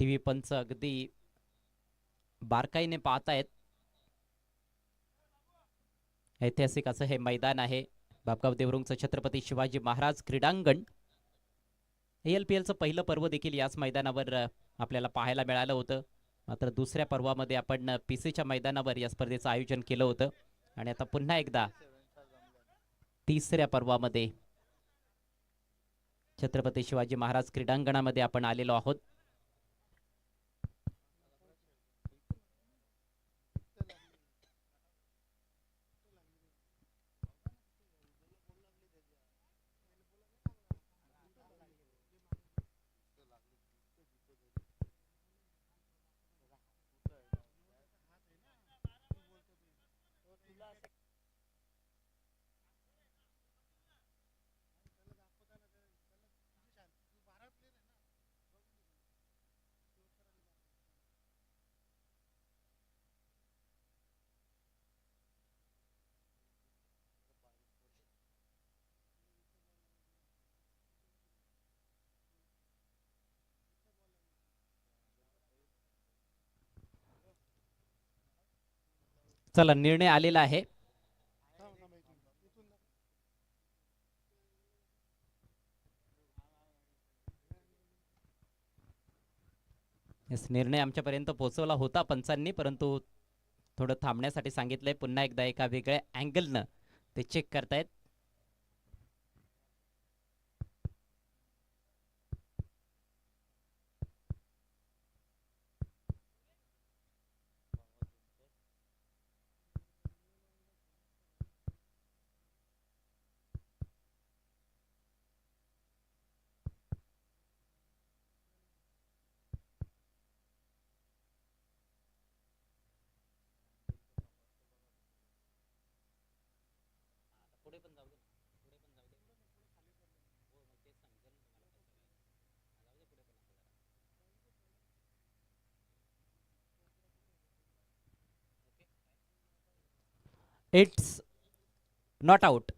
टीव्ही पंच अगदी बारकाईने पाहतायत. ऐतिहासिक असं हे मैदान आहे. बापगाव देवरुंगचं छत्रपती शिवाजी महाराज क्रीडांगण. ALPLचं पहिलं पर्व देखील याच मैदानावर आपल्याला पाहायला मिळालं होतं. मात्र दुसऱ्या पर्वामध्ये आपण PCच्या मैदानावर या स्पर्धेचं आयोजन केलं होतं आणि आता पुन्हा एकदा तिसऱ्या पर्वामध्ये छत्रपती शिवाजी महाराज क्रीडांगणामध्ये आपण आलेलो आहोत. चला निर्णय आलेला आहे. निर्णय आमच्यापर्यंत पोहोचवला होता पंचांनी, परंतु थोडं थांबण्यासाठी सांगितलंय. पुन्हा एकदा एका वेगळ्या अँगलनं ते चेक करतायत. It's not out.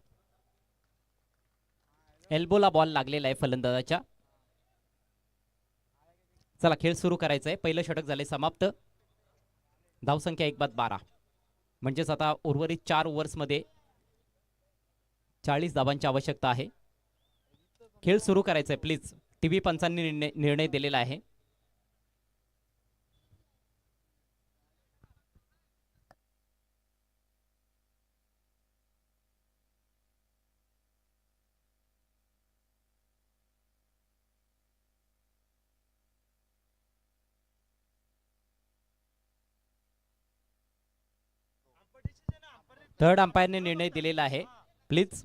एल्बोला बॉल लागलेला आहे फलंदाजाच्या. चला खेळ सुरू करायचा आहे. पहिलं षटक झाले समाप्त. धावसंख्या 1/12. म्हणजेच आता उर्वरित 4 ओव्हर्समध्ये 40 धावांची आवश्यकता आहे. खेळ सुरू करायचा आहे प्लीज. टीव्ही पंचांनी निर्णय दिलेला आहे. थर्ड अंपायरने निर्णय दिलेला आहे. प्लीज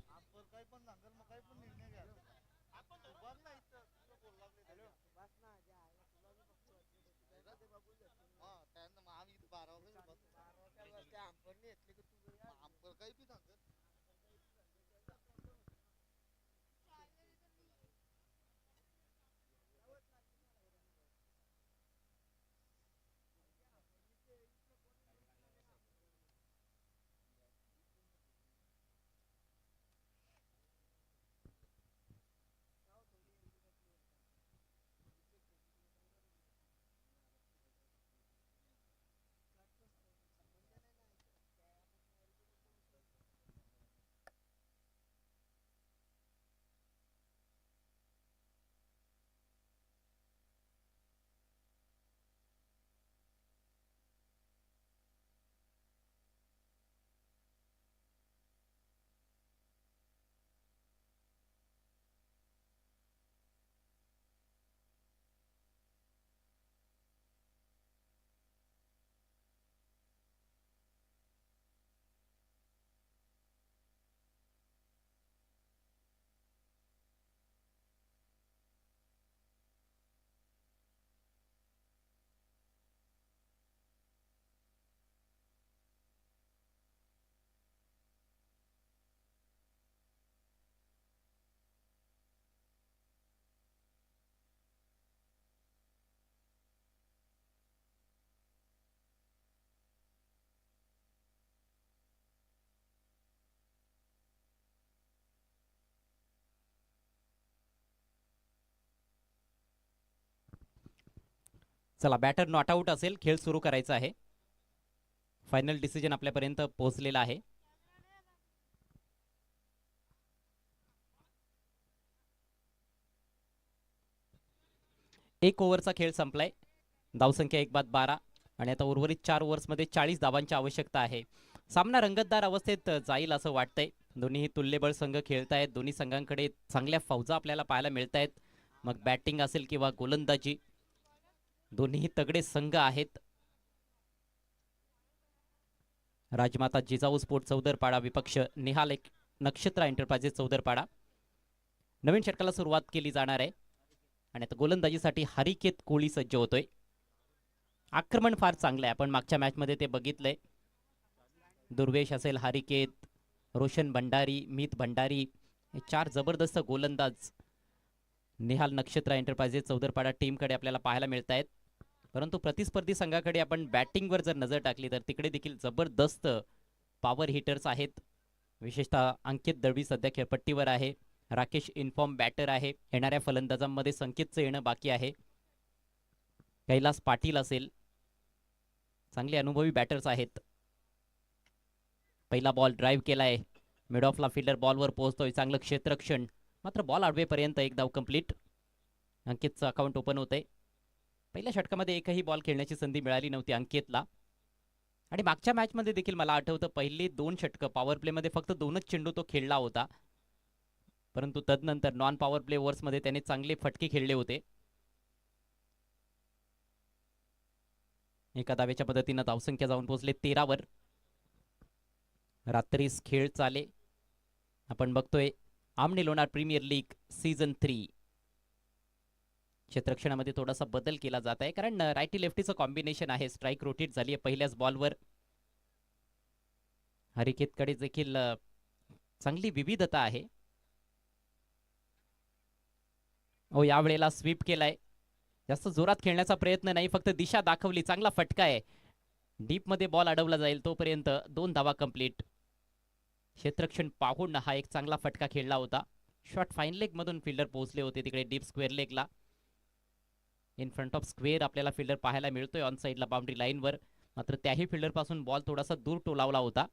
चला बॅटर नॉट आऊट असेल, खेळ सुरू करायचा आहे. फायनल डिसिजन आपल्यापर्यंत पोहोचलेला आहे. एक ओव्हरचा खेळ संपलाय. धावसंख्या 1 बाद 12 आणि आता उर्वरित 4 ओव्हर्समध्ये 40 धावांची आवश्यकता आहे. सामना रंगतदार अवस्थेत जाईल असं वाटतंय. दोन्ही तुल्यबळ संघ खेळतायत. दोन्ही संघांकडे चांगल्या फौजा आपल्याला पाहायला मिळत आहेत. मग बॅटिंग असेल किंवा गोलंदाजी, दोन्ही तगडे संघ आहेत. राजमाता जिजाऊ स्पोर्ट चौदरपाडा विपक्ष निहाल एक नक्षत्र एंटरप्राइजेस चौदरपाडा. नवीन षटकाला सुरुवात केली जाणार आहे आणि आता गोलंदाजीसाठी हरिकेत कोळी सज्ज होतोय. आक्रमण फार चांगलं आहे, आपण मागच्या मॅचमध्ये ते बघितलंय. दुर्वेश असेल, हरिकेत, रोशन भंडारी, मीत भंडारी, हे 4 जबरदस्त गोलंदाज निहाल नक्षत्र एंटरप्राइजेस चौदरपाडा टीमकडे आपल्याला पाहायला मिळत आहेत. परंतु प्रतिस्पर्धी संघाकडे आपण बॅटिंगवर जर नजर टाकली तर तिकडे देखील जबरदस्त पॉवर हिटर्स आहेत. विशेषतः अंकित दळवी सध्या खेळपट्टीवर आहे. राकेश इन्फॉर्म बॅटर आहे. येणाऱ्या फलंदाजांमध्ये संकेतचं येणं बाकी आहे. कैलास पाटील असेल, चांगले अनुभवी बॅटर्स आहेत. पहिला बॉल ड्राईव्ह केलाय, मिड ऑफला फिल्डर बॉलवर पोहोचतोय. चांगलं क्षेत्ररक्षण, मात्र बॉल आडवेपर्यंत एक धाव कंप्लीट. अंकितचं अकाउंट ओपन होतंय. पहिल्या षटकामध्ये एकही बॉल खेळण्याची संधी मिळाली नव्हती अंकितला. आणि मागच्या मॅचमध्ये देखील मला आठवतं पहिली 2 षटकं पॉवर प्लेमध्ये फक्त 2च चेंडू तो खेळला होता. परंतु तदनंतर नॉन पॉवर प्ले ओव्हर्समध्ये त्याने चांगले फटके खेळले होते. एका धावेच्या पद्धतीनं धावसंख्या जाऊन पोहोचले 13 वर. रात्रीस खेळ चाले. आपण बघतोय आमने लोणार प्रीमियर लीग सीझन 3. क्षेत्ररक्षणामध्ये थोडासा बदल केला जात आहे, कारण रायटी लेफ्टीचं कॉम्बिनेशन आहे. स्ट्राईक रोटेट झाली आहे पहिल्याच बॉलवर. हरिकेतकडे देखील चांगली विविधता आहे. यावेळेला स्वीप केलाय. जास्त जोरात खेळण्याचा प्रयत्न नाही, फक्त दिशा दाखवली. चांगला फटका आहे. डीप मध्ये बॉल अडवला जाईल तोपर्यंत 2 धावा कंप्लीट. क्षेत्ररक्षण पाहून हा एक चांगला फटका खेळला होता. शॉट फाईन लेग मधून फिल्डर पोहोचले होते तिकडे डीप स्क्वेअर लेगला. इन फ्रंट ऑफ स्क्वेअर आपल्याला फिल्डर पाहायला मिळतोय ऑन साईडला बाउंड्री लाईनवर. मात्र त्याही फिल्डर पासून बॉल थोडासा दूर टोलावला होता.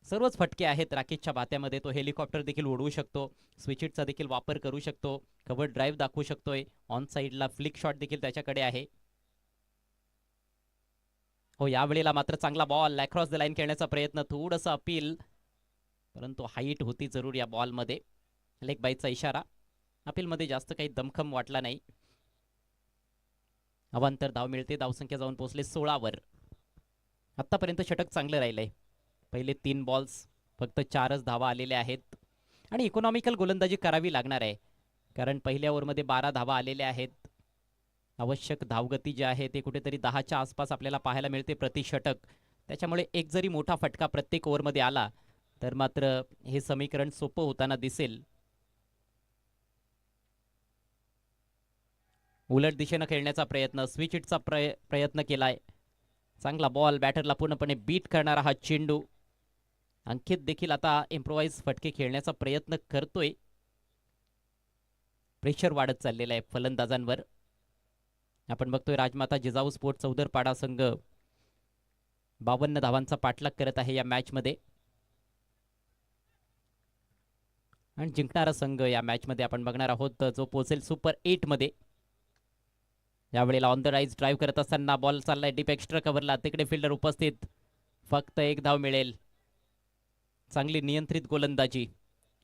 सर्वच फटके आहेत राकेशच्या बात्यामध्ये. तो हेलिकॉप्टर देखील उडवू शकतो, स्विचिटचा देखील वापर करू शकतो, कव्हर ड्राईव्ह दाखवू शकतोय. ऑन साईडला फ्लिक शॉट देखील त्याच्याकडे आहे. यावेळेला मात्र चांगला बॉल अक्रॉस द लाईन खेळण्याचा प्रयत्न, थोडंसं अपील, परंतु हाईट होती जरूर या बॉलमध्ये. लेग बाईचा इशारा. अपीलमध्ये जास्त काही दमखम वाटला नाही. अवांतर धाव मिळते. धावसंख्या जाऊन पोहोचले 16 वर. आतापर्यंत षटक चांगलं राहिलंय. पहिले 3 बॉल्स फक्त 4च धावा आलेल्या आहेत. आणि इकॉनॉमिकल गोलंदाजी करावी लागणार आहे, कारण पहिल्या ओव्हरमध्ये 12 धावा आलेल्या आहेत. आवश्यक धावगती जी आहे ते कुठेतरी 10च्या आसपास आपल्याला पाहायला मिळते प्रति षटक. त्याच्यामुळे एक जरी मोठा फटका प्रत्येक ओव्हरमध्ये आला तर मात्र हे समीकरण सोपं होताना दिसेल. उलट दिशेनं खेळण्याचा प्रयत्न, स्विच हिटचा प्रयत्न केलाय. चांगला बॉल, बॅटरला पूर्णपणे बीट करणारा हा चेंडू. अंकित देखील आता इम्प्रोवाइज फटके खेळण्याचा प्रयत्न करतोय. प्रेशर वाढत चाललेलं आहे फलंदाजांवर. आपण बघतोय राजमाता जिजाऊ स्पोर्ट चौदरपाडा संघ 52 धावांचा पाठलाग करत आहे या मॅचमध्ये. आणि जिंकणारा संघ या मॅचमध्ये आपण बघणार आहोत जो पोहोचेल सुपर 8 मध्ये. यावेळेला ऑन द राईज ड्राईव्ह करत असताना बॉल चाललाय डीप एक्स्ट्रा कव्हरला. तिकडे फिल्डर उपस्थित. फक्त 1 धाव मिळेल. चांगली नियंत्रित गोलंदाजी.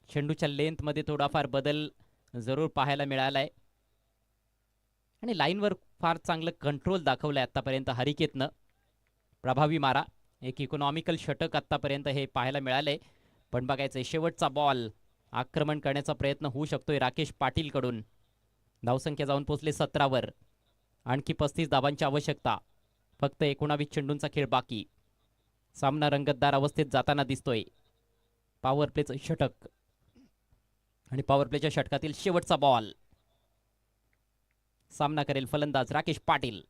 चेंडूच्या लेंथमध्ये थोडाफार बदल जरूर पाहायला मिळालाय. आणि लाईनवर फार चांगलं कंट्रोल दाखवलंय आतापर्यंत हरिकेतनं. प्रभावी मारा. एक इकॉनॉमिकल षटक आतापर्यंत हे पाहायला मिळालंय. पण बघायचंय शेवटचा बॉल. आक्रमण करण्याचा प्रयत्न होऊ शकतोय राकेश पाटील कडून. धावसंख्या जाऊन पोहोचले 17 वर. आणखी 35 धावांची आवश्यकता. फक्त 19 चेंडूंचा खेळ बाकी. सामना रंगतदार अवस्थेत जाताना दिसतोय. पॉवर प्लेचं षटक आणि पॉवर प्लेच्या षटकातील शेवटचा बॉल. सामना करेल फलंदाज Rakesh Patil.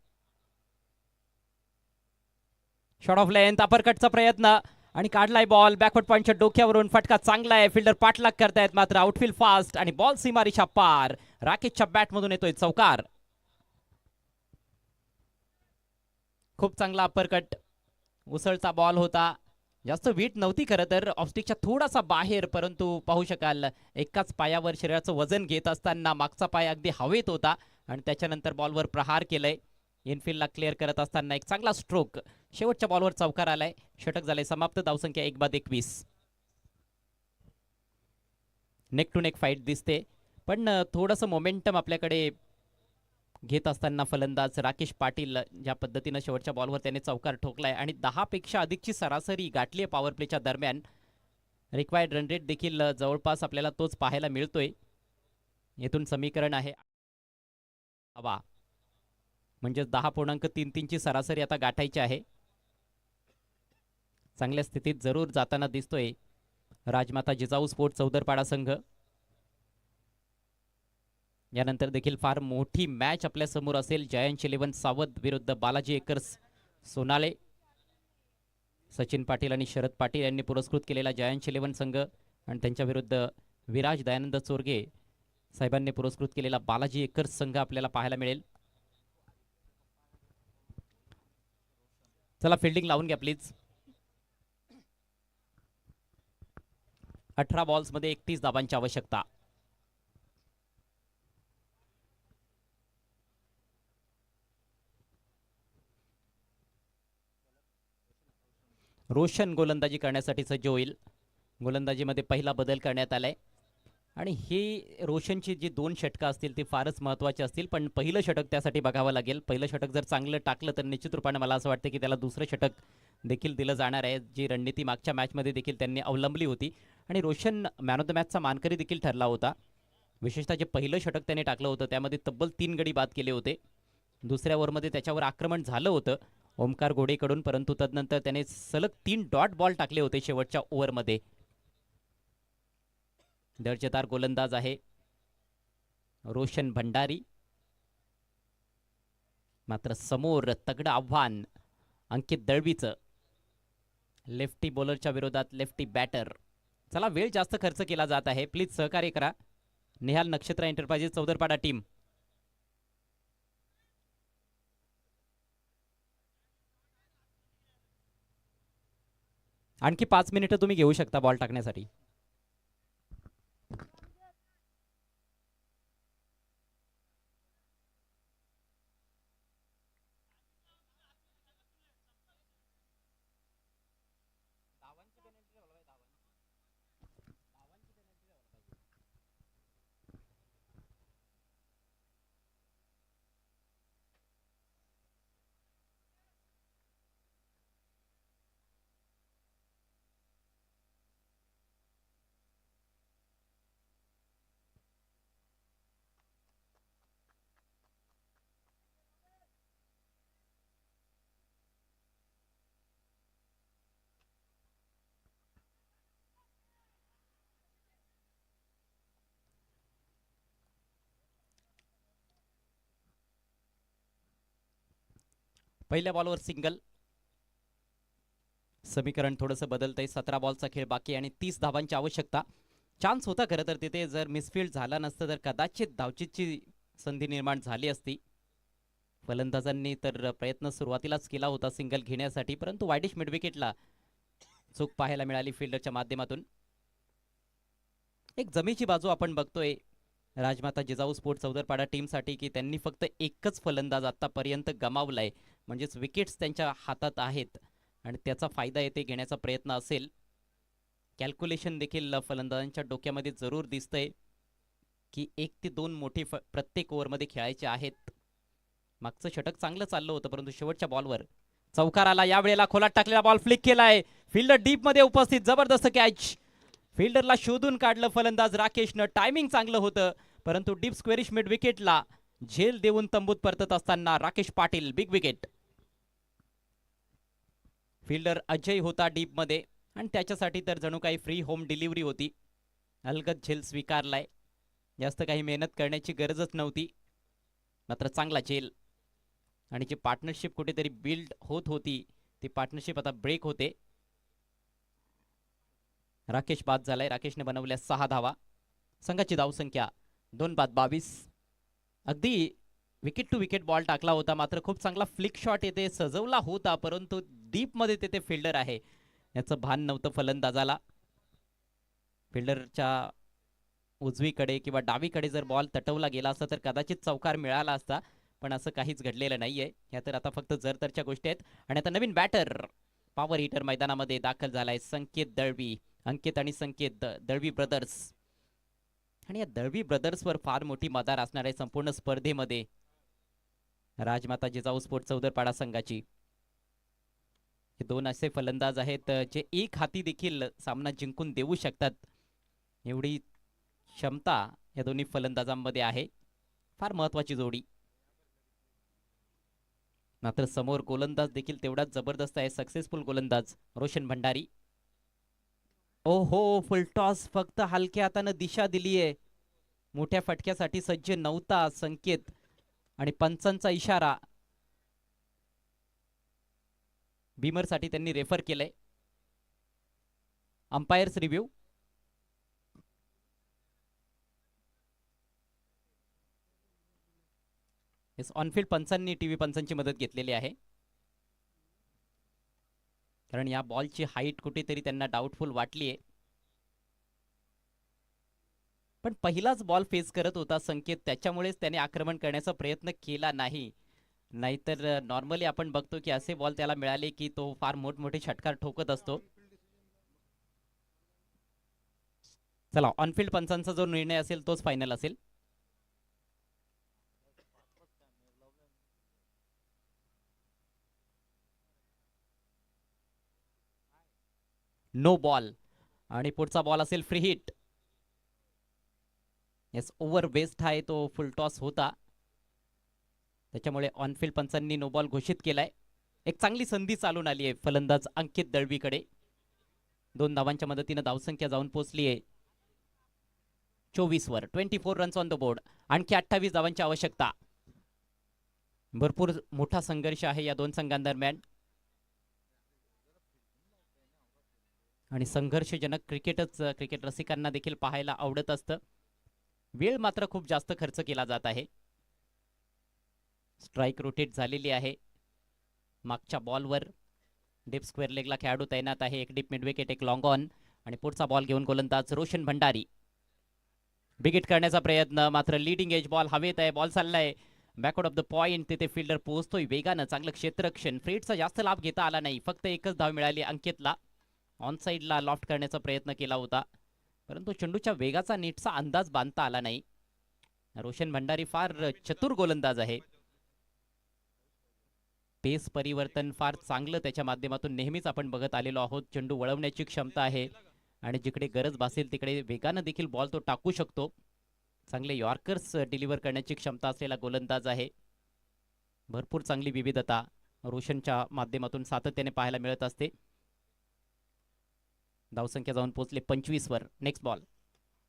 Shot off length, अपरकटचा प्रयत्न आणि काढलाय बॉल. बॅकवर्ड पॉइंटच्या डोक्यावरून फटका चांगला आहे. फिल्डर पाठलाग करतायत मात्र आउटफील्ड फास्ट आणि बॉल सीमारेषा पार. राकेशच्या बॅटमधून येतोय चौकार. खूप चांगला अपरकट, उसळचा बॉल होता. जास्त वीट नव्हती खरं तर, ऑफस्टिकच्या थोडासा बाहेर, परंतु पाहू शकाल एकाच पायावर शरीराचं वजन घेत असताना मागचा पाय अगदी हवेत होता आणि त्याच्यानंतर बॉलवर प्रहार केलंय. इनफिल्डला क्लिअर करत असताना एक चांगला स्ट्रोक, शेवटच्या बॉलवर चौकार आलाय. षटक झालंय समाप्त. धावसंख्या 1-21. नेक टू नेक फाईट दिसते, पण थोडंसं मोमेंटम आपल्याकडे घेत असताना फलंदाज राकेश पाटील ज्या पद्धतीनं शेवटच्या बॉलवर त्याने चौकार ठोकलाय आणि 10 पेक्षा अधिकची सरासरी गाठली आहे पॉवर प्लेच्या दरम्यान. रिक्वायर्ड रन रेट देखील जवळपास आपल्याला तोच पाहायला मिळतोय. येथून समीकरण आहे हवा, म्हणजे 10.33 ची सरासरी आता गाठायची आहे. चांगल्या स्थितीत जरूर जाताना दिसतोय राजमाता जिजाऊ स्पोर्ट चौदरपाडा संघ. यानंतर देखील फार मोठी मॅच आपल्या समोर असेल. जयंत 11 सावध विरुद्ध बालाजी एकर्स सोनाले. सचिन पाटील आणि शरद पाटील यांनी पुरस्कृत केलेला जयंत 11 संघ आणि त्यांच्या विरुद्ध विराज दयानंद चोरगे साहेबांनी पुरस्कृत केलेला बालाजी एकर्स संघ आपल्याला पाहायला मिळेल. चला फिल्डिंग लावून घ्या प्लीज. 18 बॉल्स मध्ये 31 धावांची आवश्यकता. रोशन गोलंदाजी करण्यासाठी सज्ज होईल. गोलंदाजीमध्ये पहिला बदल करण्यात आलाय आणि हे रोशनची जी 2 षटकं असतील ती फारच महत्त्वाची असतील, पण पहिलं षटक त्यासाठी बघावं लागेल. पहिलं षटक जर चांगलं टाकलं तर निश्चित रूपाने मला असं वाटतं की त्याला दुसरं षटक देखील दिलं जाणार आहे, जी रणनीती मागच्या मॅचमध्ये देखील त्यांनी अवलंबली होती. आणि रोशन मॅन ऑफ द मॅचचा मानकरी देखील ठरला होता. विशेषतः जे पहिलं षटक त्याने टाकलं होतं त्यामध्ये तब्बल 3 गडी बाद केले होते. दुसऱ्या ओव्हरमध्ये त्याच्यावर आक्रमण झालं होतं ओमकार घोडेकडून, परंतु तदनंतर त्याने सलग 3 डॉट बॉल टाकले होते शेवटच्या ओव्हरमध्ये. दर्जेदार गोलंदाज आहे रोशन भंडारी. मात्र समोर तगडं आव्हान अंकित दळवीचं, लेफ्टी बॉलरच्या विरोधात लेफ्टी बॅटर. चला वेळ जास्त खर्च केला जात आहे, प्लीज सहकार्य करा. निहाल नक्षत्र एंटरप्राइजेस चौदरपाडा टीम. आणखी 5 मिनिटं तुम्ही घेऊ शकता बॉल टाकण्यासाठी. पहिल्या बॉलवर सिंगल. समीकरण थोडंसं बदलतंय. 17 बॉलचा खेळ बाकी आणि 30 धावांची आवश्यकता. चान्स होता खरं तर तिथे, जर मिसफील्ड झाला नसतं तर कदाचित धावचीतची संधी निर्माण झाली असती. फलंदाजांनी तर प्रयत्न सुरुवातीलाच केला होता सिंगल घेण्यासाठी, परंतु वायडिश मिडविकेटला चूक पाहायला मिळाली फिल्डरच्या माध्यमातून. एक जमेची बाजू आपण बघतोय राजमाता जिजाऊ स्पोर्ट चौदरपाडा टीमसाठी, की त्यांनी फक्त एकच फलंदाज आतापर्यंत गमावलाय, म्हणजेच विकेट्स त्यांच्या हातात आहेत आणि त्याचा फायदा येथे घेण्याचा प्रयत्न असेल. कॅल्क्युलेशन देखील फलंदाजांच्या डोक्यामध्ये जरूर दिसतंय की 1 ते 2 मोठे प्रत्येक ओव्हरमध्ये खेळायचे आहेत. मागचं षटक चांगलं चाललं होतं, परंतु शेवटच्या बॉलवर चौकार आला. यावेळेला खोलात टाकलेला बॉल फ्लिक केलाय. फिल्डर डीप मध्ये उपस्थित. जबरदस्त कॅच. फिल्डरला शोधून काढलं फलंदाज राकेशनं. टायमिंग चांगलं होतं, परंतु डीप स्क्वेरिश मिड विकेटला झेल देऊन तंबूत परतत असताना Rakesh Patil big wicket. Fielder Ajay होता डीप मध्ये आणि त्याच्यासाठी तर जणू काही फ्री होम डिलिव्हरी होती. अलगद झेल स्वीकारलाय. जास्त काही मेहनत करण्याची गरजच नव्हती, मात्र चांगला झेल. आणि जी पार्टनरशिप कुठेतरी बिल्ड होत होती ती पार्टनरशिप आता ब्रेक होते. राकेश बाद झालाय. राकेशने बनवल्या 6 धावा. संघाची धावसंख्या 2 बाद 22. अगदी विकेट टू विकेट बॉल टाकला होता, मात्र खूप चांगला फ्लिक शॉट येथे सजवला होता, परंतु डीप मध्ये तेथे फिल्डर आहे याचं भान नव्हतं फलंदाजाला. फिल्डरच्या उजवीकडे किंवा डावीकडे जर बॉल तटवला गेला असता तर कदाचित चौकार मिळाला असता, पण असं काहीच घडलेलं नाहीये. या तर आता फक्त जरतरच्या गोष्टी आहेत. आणि आता नवीन बॅटर पॉवर हिटर मैदानामध्ये दाखल झालाय संकेत दळवी. अंकित आणि संकेत दळवी ब्रदर्स, आणि या दळवी ब्रदर्सवर फार मोठी मदार असणार आहे संपूर्ण स्पर्धेमध्ये. राजमाता जिजाऊ स्पोर्ट चौदरपाडा संघाची हे दोन असे फलंदाज आहेत जे एक हाती देखील सामना जिंकून देऊ शकतात, एवढी क्षमता या दोन्ही फलंदाजांमध्ये आहे. फार महत्वाची जोडी. मात्र समोर गोलंदाज देखील तेवढाच जबरदस्त आहे, सक्सेसफुल गोलंदाज रोशन भंडारी. ओहो, फुलटॉस फक्त हलक्या हातानं दिशा दिलीये. मोठ्या फटक्यासाठी सज्ज नव्हता संकेत, आणि पंचांचा इशारा बीमरसाठी त्यांनी रेफर केलंय. Umpires review. ऑनफिल्ड पंचांनी टीव्ही पंचांची मदत घेतलेली आहे, कारण या बॉलची हाईट कुठेतरी त्यांना डाऊटफुल वाटलीये. पण पहिलाच बॉल फेस करत होता संकेत, त्याच्यामुळेच त्याने आक्रमण करण्याचा प्रयत्न केला नाही. नाहीतर नॉर्मली आपण बघतो की असे बॉल त्याला मिळाले की तो फार मोठमोठे षटकार ठोकत असतो. चला, ऑनफिल्ड पंचांचा जो निर्णय असेल तोच फायनल असेल. नो बॉल, आणि पुढचा बॉल असेल free hit. Yes, over waste आहे तो फुल टॉस होता, त्याच्यामुळे ऑनफिल्ड पंचांनी नो बॉल घोषित केलाय. एक चांगली संधी चालून आली आहे फलंदाज अंकित दळवीकडे. 2 धावांच्या मदतीने धावसंख्या जाऊन पोहोचली आहे 24 वर. 24 रन्स ऑन द बोर्ड. आणखी 28 धावांची आवश्यकता. भरपूर मोठा संघर्ष आहे या दोन संघांदरम्यान, आणि संघर्षजनक क्रिकेट रसिकांना देखील पाहायला आवडत असतं. वेळ मात्र खूप जास्त खर्च केला जात आहे. स्ट्राइक रोटेट झालेली आहे मागच्या बॉलवर. डीप स्क्वेअर लेगला खेळाडू तैनात आहे. एक डीप मिड विकेट, एक लॉंग ऑन, आणि पुढचा बॉल घेऊन गोलंदाज रोशन भंडारी. बिगिट करण्याचा प्रयत्न, मात्र लीडिंग एज बॉल हवेत आहे. बॉल चाललाय बॅकवर्ड ऑफ द पॉइंट. तिथे फिल्डर पोहोचतोय वेगानं. चांगलं क्षेत्ररक्षण. फ्रीटचा जास्त लाभ घेता आला नाही. फक्त एकच धाव मिळाली अंकितला. ऑन साईडला लॉफ्ट करण्याचा प्रयत्न केला होता, परंतु चेंडूच्या वेगाचा नीटचा अंदाज बांधता आला नाही. रोशन भंडारी फार चतुर गोलंदाज आहे. पेस परिवर्तन फार चांगलं त्याच्या माध्यमातून नेहमीच आपण बघत आलेलो आहोत. चेंडू वळवण्याची क्षमता आहे, आणि जिकडे गरज भासेल तिकडे वेगानं देखील बॉल तो टाकू शकतो. चांगले यॉर्कर्स डिलिव्हर करण्याची क्षमता असलेला गोलंदाज आहे. भरपूर चांगली विविधता रोशनच्या माध्यमातून सातत्याने पाहायला मिळत असते. धावसंख्या जाऊन पोहोचले 25 वर. Next ball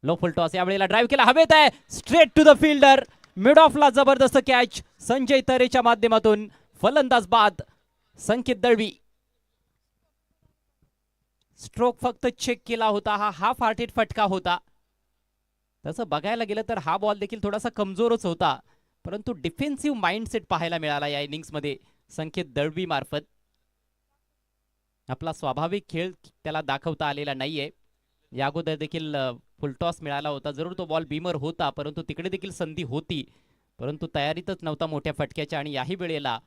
low full toss. यावेळेला ड्राइव्ह केला, हवेत आहे, straight to the fielder. Mid ऑफला जबरदस्त कॅच संजय तरेच्या माध्यमातून. फलंदाज बाद संकेत दळवी. स्ट्रोक फक्त चेक केला होता. हा हाफ हार्टेड फटका होता. तसं बघायला गेलं तर हा बॉल देखील थोडासा कमजोरच होता, परंतु डिफेन्सिव्ह माइंडसेट पाहायला मिळाला या इनिंग्समध्ये संकेत दळवी मार्फत. आपला स्वाभाविक खेळ त्याला दाखवता आलेला नाहीये. या अगोदर देखील फुलटॉस मिळाला होता. जरूर तो बॉल बीमर होता, परंतु तिकडे देखील संधी होती, परंतु तयारीतच नव्हता मोठ्या फटक्याच्या. आणि याही वेळेला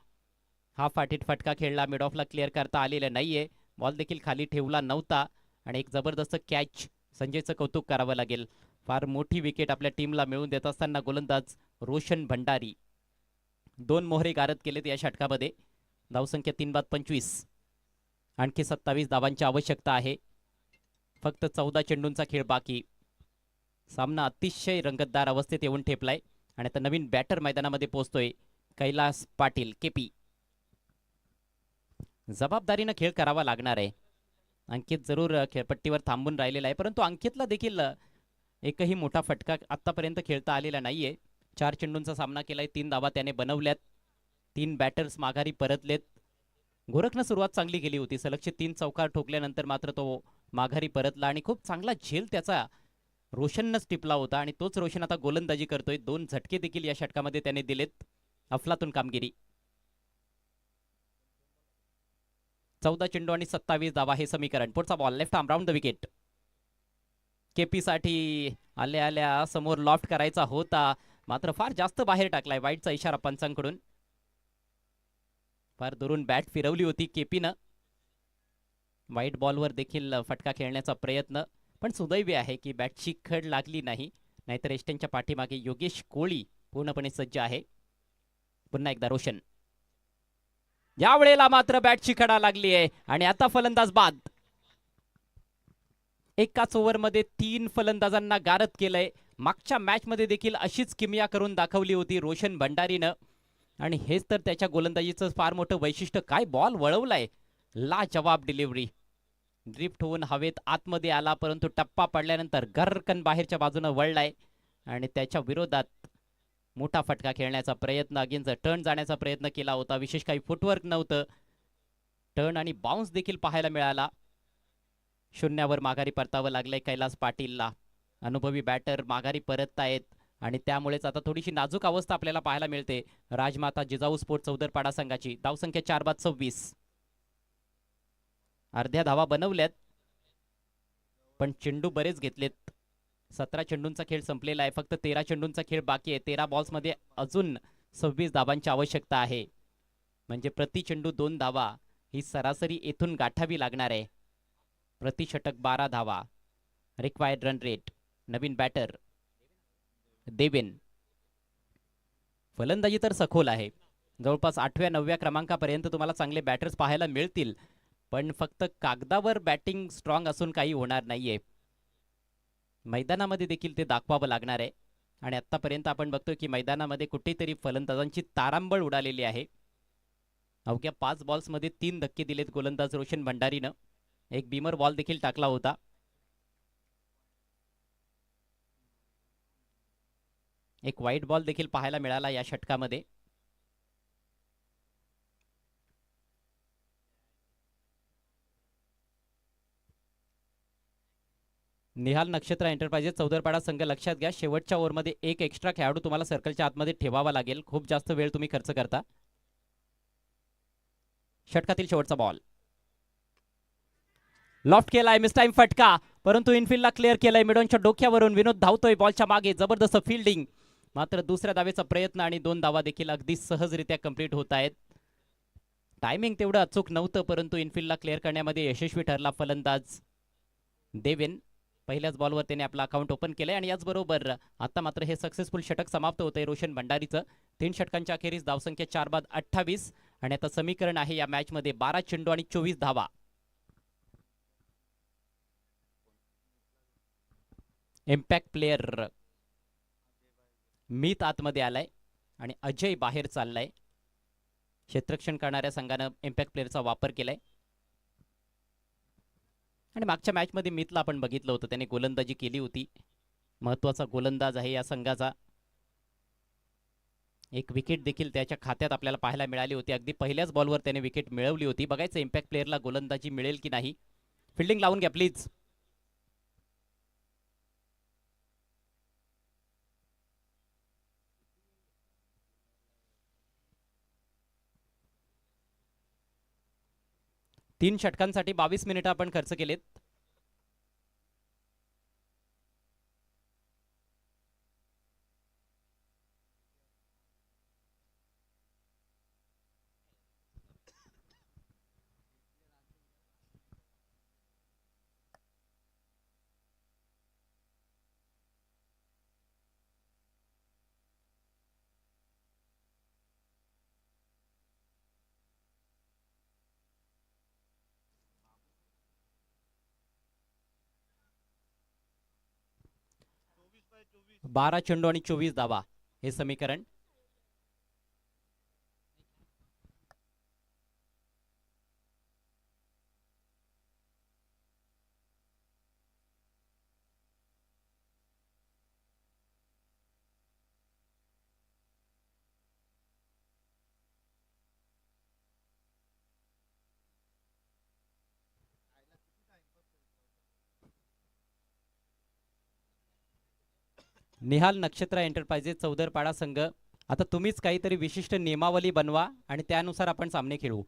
हा फाटीत फटका खेळला. मिड ऑफला क्लिअर करता आलेला नाहीये. बॉल देखील खाली ठेवला नव्हता, आणि एक जबरदस्त कॅच. संजयचं कौतुक करावं लागेल. फार मोठी विकेट आपल्या टीमला मिळवून देत असताना गोलंदाज रोशन भंडारी 2 मोहरे गारद केलेत या षटकामध्ये. धावसंख्या 3-25. आणखी 27 धावांची आवश्यकता आहे. फक्त 14 चेंडूंचा खेळ बाकी. सामना अतिशय रंगतदार अवस्थेत येऊन ठेपलाय, आणि आता नवीन बॅटर मैदानामध्ये पोहोचतोय कैलास पाटील केपी. जबाबदारीनं खेळ करावा लागणार आहे. अंकित जरूर खेळपट्टीवर थांबून राहिलेला आहे, परंतु अंकितला देखील एकही मोठा फटका आतापर्यंत खेळता आलेला नाहीये. 4 चेंडूंचा सामना केलाय. 3 धावा त्याने बनवल्यात. 3 बॅटर्स माघारी परतलेत. गोरखनं सुरुवात चांगली केली होती. सलगचे 3 चौकार ठोकल्यानंतर मात्र तो माघारी परतला, आणि खूप चांगला झेल त्याचा रोशननंच टिपला होता, आणि तोच रोशन आता गोलंदाजी करतोय. 2 झटके देखील या षटकामध्ये त्याने दिलेत. अफलातून कामगिरी. 14 चेंडू आणि 27 धावा हे समीकरण. पुढचा ball left arm round the wicket. KP साठी आल्या आल्या समोर लॉफ्ट करायचा होता, मात्र फार जास्त बाहेर टाकलाय. वाईटचा इशारा पंचांकडून. फार दुरून बॅट फिरवली होती केपीनं. वाईट बॉलवर देखील फटका खेळण्याचा प्रयत्न, पण सुदैवी आहे की बॅटची खड लागली नाही, नाहीतर एस्टेनच्या पाठीमागे योगेश कोळी पूर्णपणे सज्ज आहे. पुन्हा एकदा रोशन. या वेळेला मात्र बॅटची खडा लागली आहे आणि आता फलंदाज बाद. एकाच ओव्हरमध्ये 3 फलंदाजांना गारद केलंय. मागच्या मॅच मध्ये देखील अशीच किमया करून दाखवली होती रोशन भंडारीनं, आणि हेच तर त्याच्या गोलंदाजीचं फार मोठं वैशिष्ट्य. काय बॉल वळवलाय, लाजवाब डिलिव्हरी. ड्रिफ्ट होऊन हवेत आतमध्ये आला, परंतु टप्पा पडल्यानंतर गरकन बाहेरच्या बाजूने वळलाय आणि त्याच्या विरोधात मोठा फटका खेळण्याचा प्रयत्न, अगेन्स्ट टर्न जाण्याचा प्रयत्न केला होता. विशेष काही फुटवर्क नव्हतं. टर्न आणि बाउन्स देखील पाहायला मिळाला. शून्यावर माघारी परतावं लागलंय कैलास पाटीलला. अनुभवी बॅटर माघारी परततायत आणि त्यामुळेच आता थोडीशी नाजूक अवस्था आपल्याला पाहायला मिळते राजमाता जिजाऊ स्पोर्ट चौदरपाडा संघाची. धावसंख्या 4/26. अर्ध्या धावा बनवल्यात, पण चेंडू बरेच घेतलेत. 17 चेंडूंचा खेळ संपलेला आहे. फक्त 13 चेंडूंचा खेळ बाकी आहे. 13 बॉल्समध्ये अजून 26 धावांची आवश्यकता आहे. म्हणजे प्रति चेंडू 2 धावा ही सरासरी येथून गाठावी लागणार आहे. प्रति षटक 12 धावा. Required run rate. नवीन बॅटर देवेन. फलंदाजी तर सखोल आहे. जवळपास 8व्या-9व्या क्रमांकापर्यंत तुम्हाला चांगले बॅटर्स पाहायला मिळतील, पण फक्त कागदावर बॅटिंग स्ट्रॉंग असून काही होणार नाहीये. मैदानामध्ये देखील ते दाखवावं लागणार आहे. आणि आतापर्यंत आपण बघतोय की मैदानामध्ये कुठेतरी फलंदाजांची तारांबळ उडालेली आहे. अवघ्या 5 बॉल्समध्ये 3 धक्के दिलेत गोलंदाज रोशन भंडारीनं. एक बीमर बॉल देखील टाकला होता. एक व्हाईट बॉल देखील पाहायला मिळाला या षटकामध्ये. निहाल नक्षत्र एंटरप्राइजेस चौदरपाडा संघ, लक्षात घ्या शेवटच्या ओव्हरमध्ये एक एक्स्ट्रा खेळाडू तुम्हाला सर्कलच्या आतमध्ये ठेवावा लागेल. खूप जास्त वेळ तुम्ही खर्च करता. षटकातील शेवटचा बॉल लॉफ्ट केलाय. मिस टाइम फटका, परंतु इनफिल्डला क्लिअर केलाय. मिडॉनच्या डोक्यावरून विनोद धावतोय बॉलच्या मागे. जबरदस्त फिल्डिंग, मात्र दुसऱ्या धावेचा प्रयत्न आणि 2 धावा देखील अगदी सहजरित्या कंप्लीट होत आहेत. टायमिंग तेवढं अचूक नव्हतं, परंतु इनफिल्डला क्लिअर करण्यामध्ये यशस्वी ठरला फलंदाज देवेन. पहिल्याच बॉलवर त्याने आपला अकाउंट ओपन केलंय आणि याचबरोबर आता मात्र हे सक्सेसफुल षटक समाप्त होतंय रोशन भंडारीचं. 3 षटकांच्या अखेरीस धावसंख्या 4/28 आणि आता समीकरण आहे या मॅच मध्ये 12 चेंडू आणि 24 धावा. इम्पॅक्ट प्लेयर मीत आतमध्ये आलाय आणि अजय बाहेर चाललाय. क्षेत्ररक्षण करणाऱ्या संघानं इम्पॅक्ट प्लेअरचा वापर केलाय. आणि मागच्या मॅच मध्ये मितला आपण बघितलं होतं, त्याने गोलंदाजी केली होती. महत्वाचा गोलंदाज आहे या संघाचा. एक विकेट देखील त्याच्या खात्यात आपल्याला पाहायला मिळाली होती. अगदी पहिल्याच बॉलवर त्याने विकेट मिळवली होती. बघायचं इम्पॅक्ट प्लेअरला गोलंदाजी मिळेल की नाही. फिल्डिंग लावून घ्या प्लीज. तीन षटकांसाठी 22 मिनिटं आपण खर्च केलेत. बारा चेंडू आणि 24 धावा हे समीकरण. निहाल नक्षत्र एंटरप्राइजेस चौदरपाडा संघ आता तुम्हीच काहीतरी विशिष्ट नियमावली बनवा आणि त्यानुसार आपण सामने खेळू.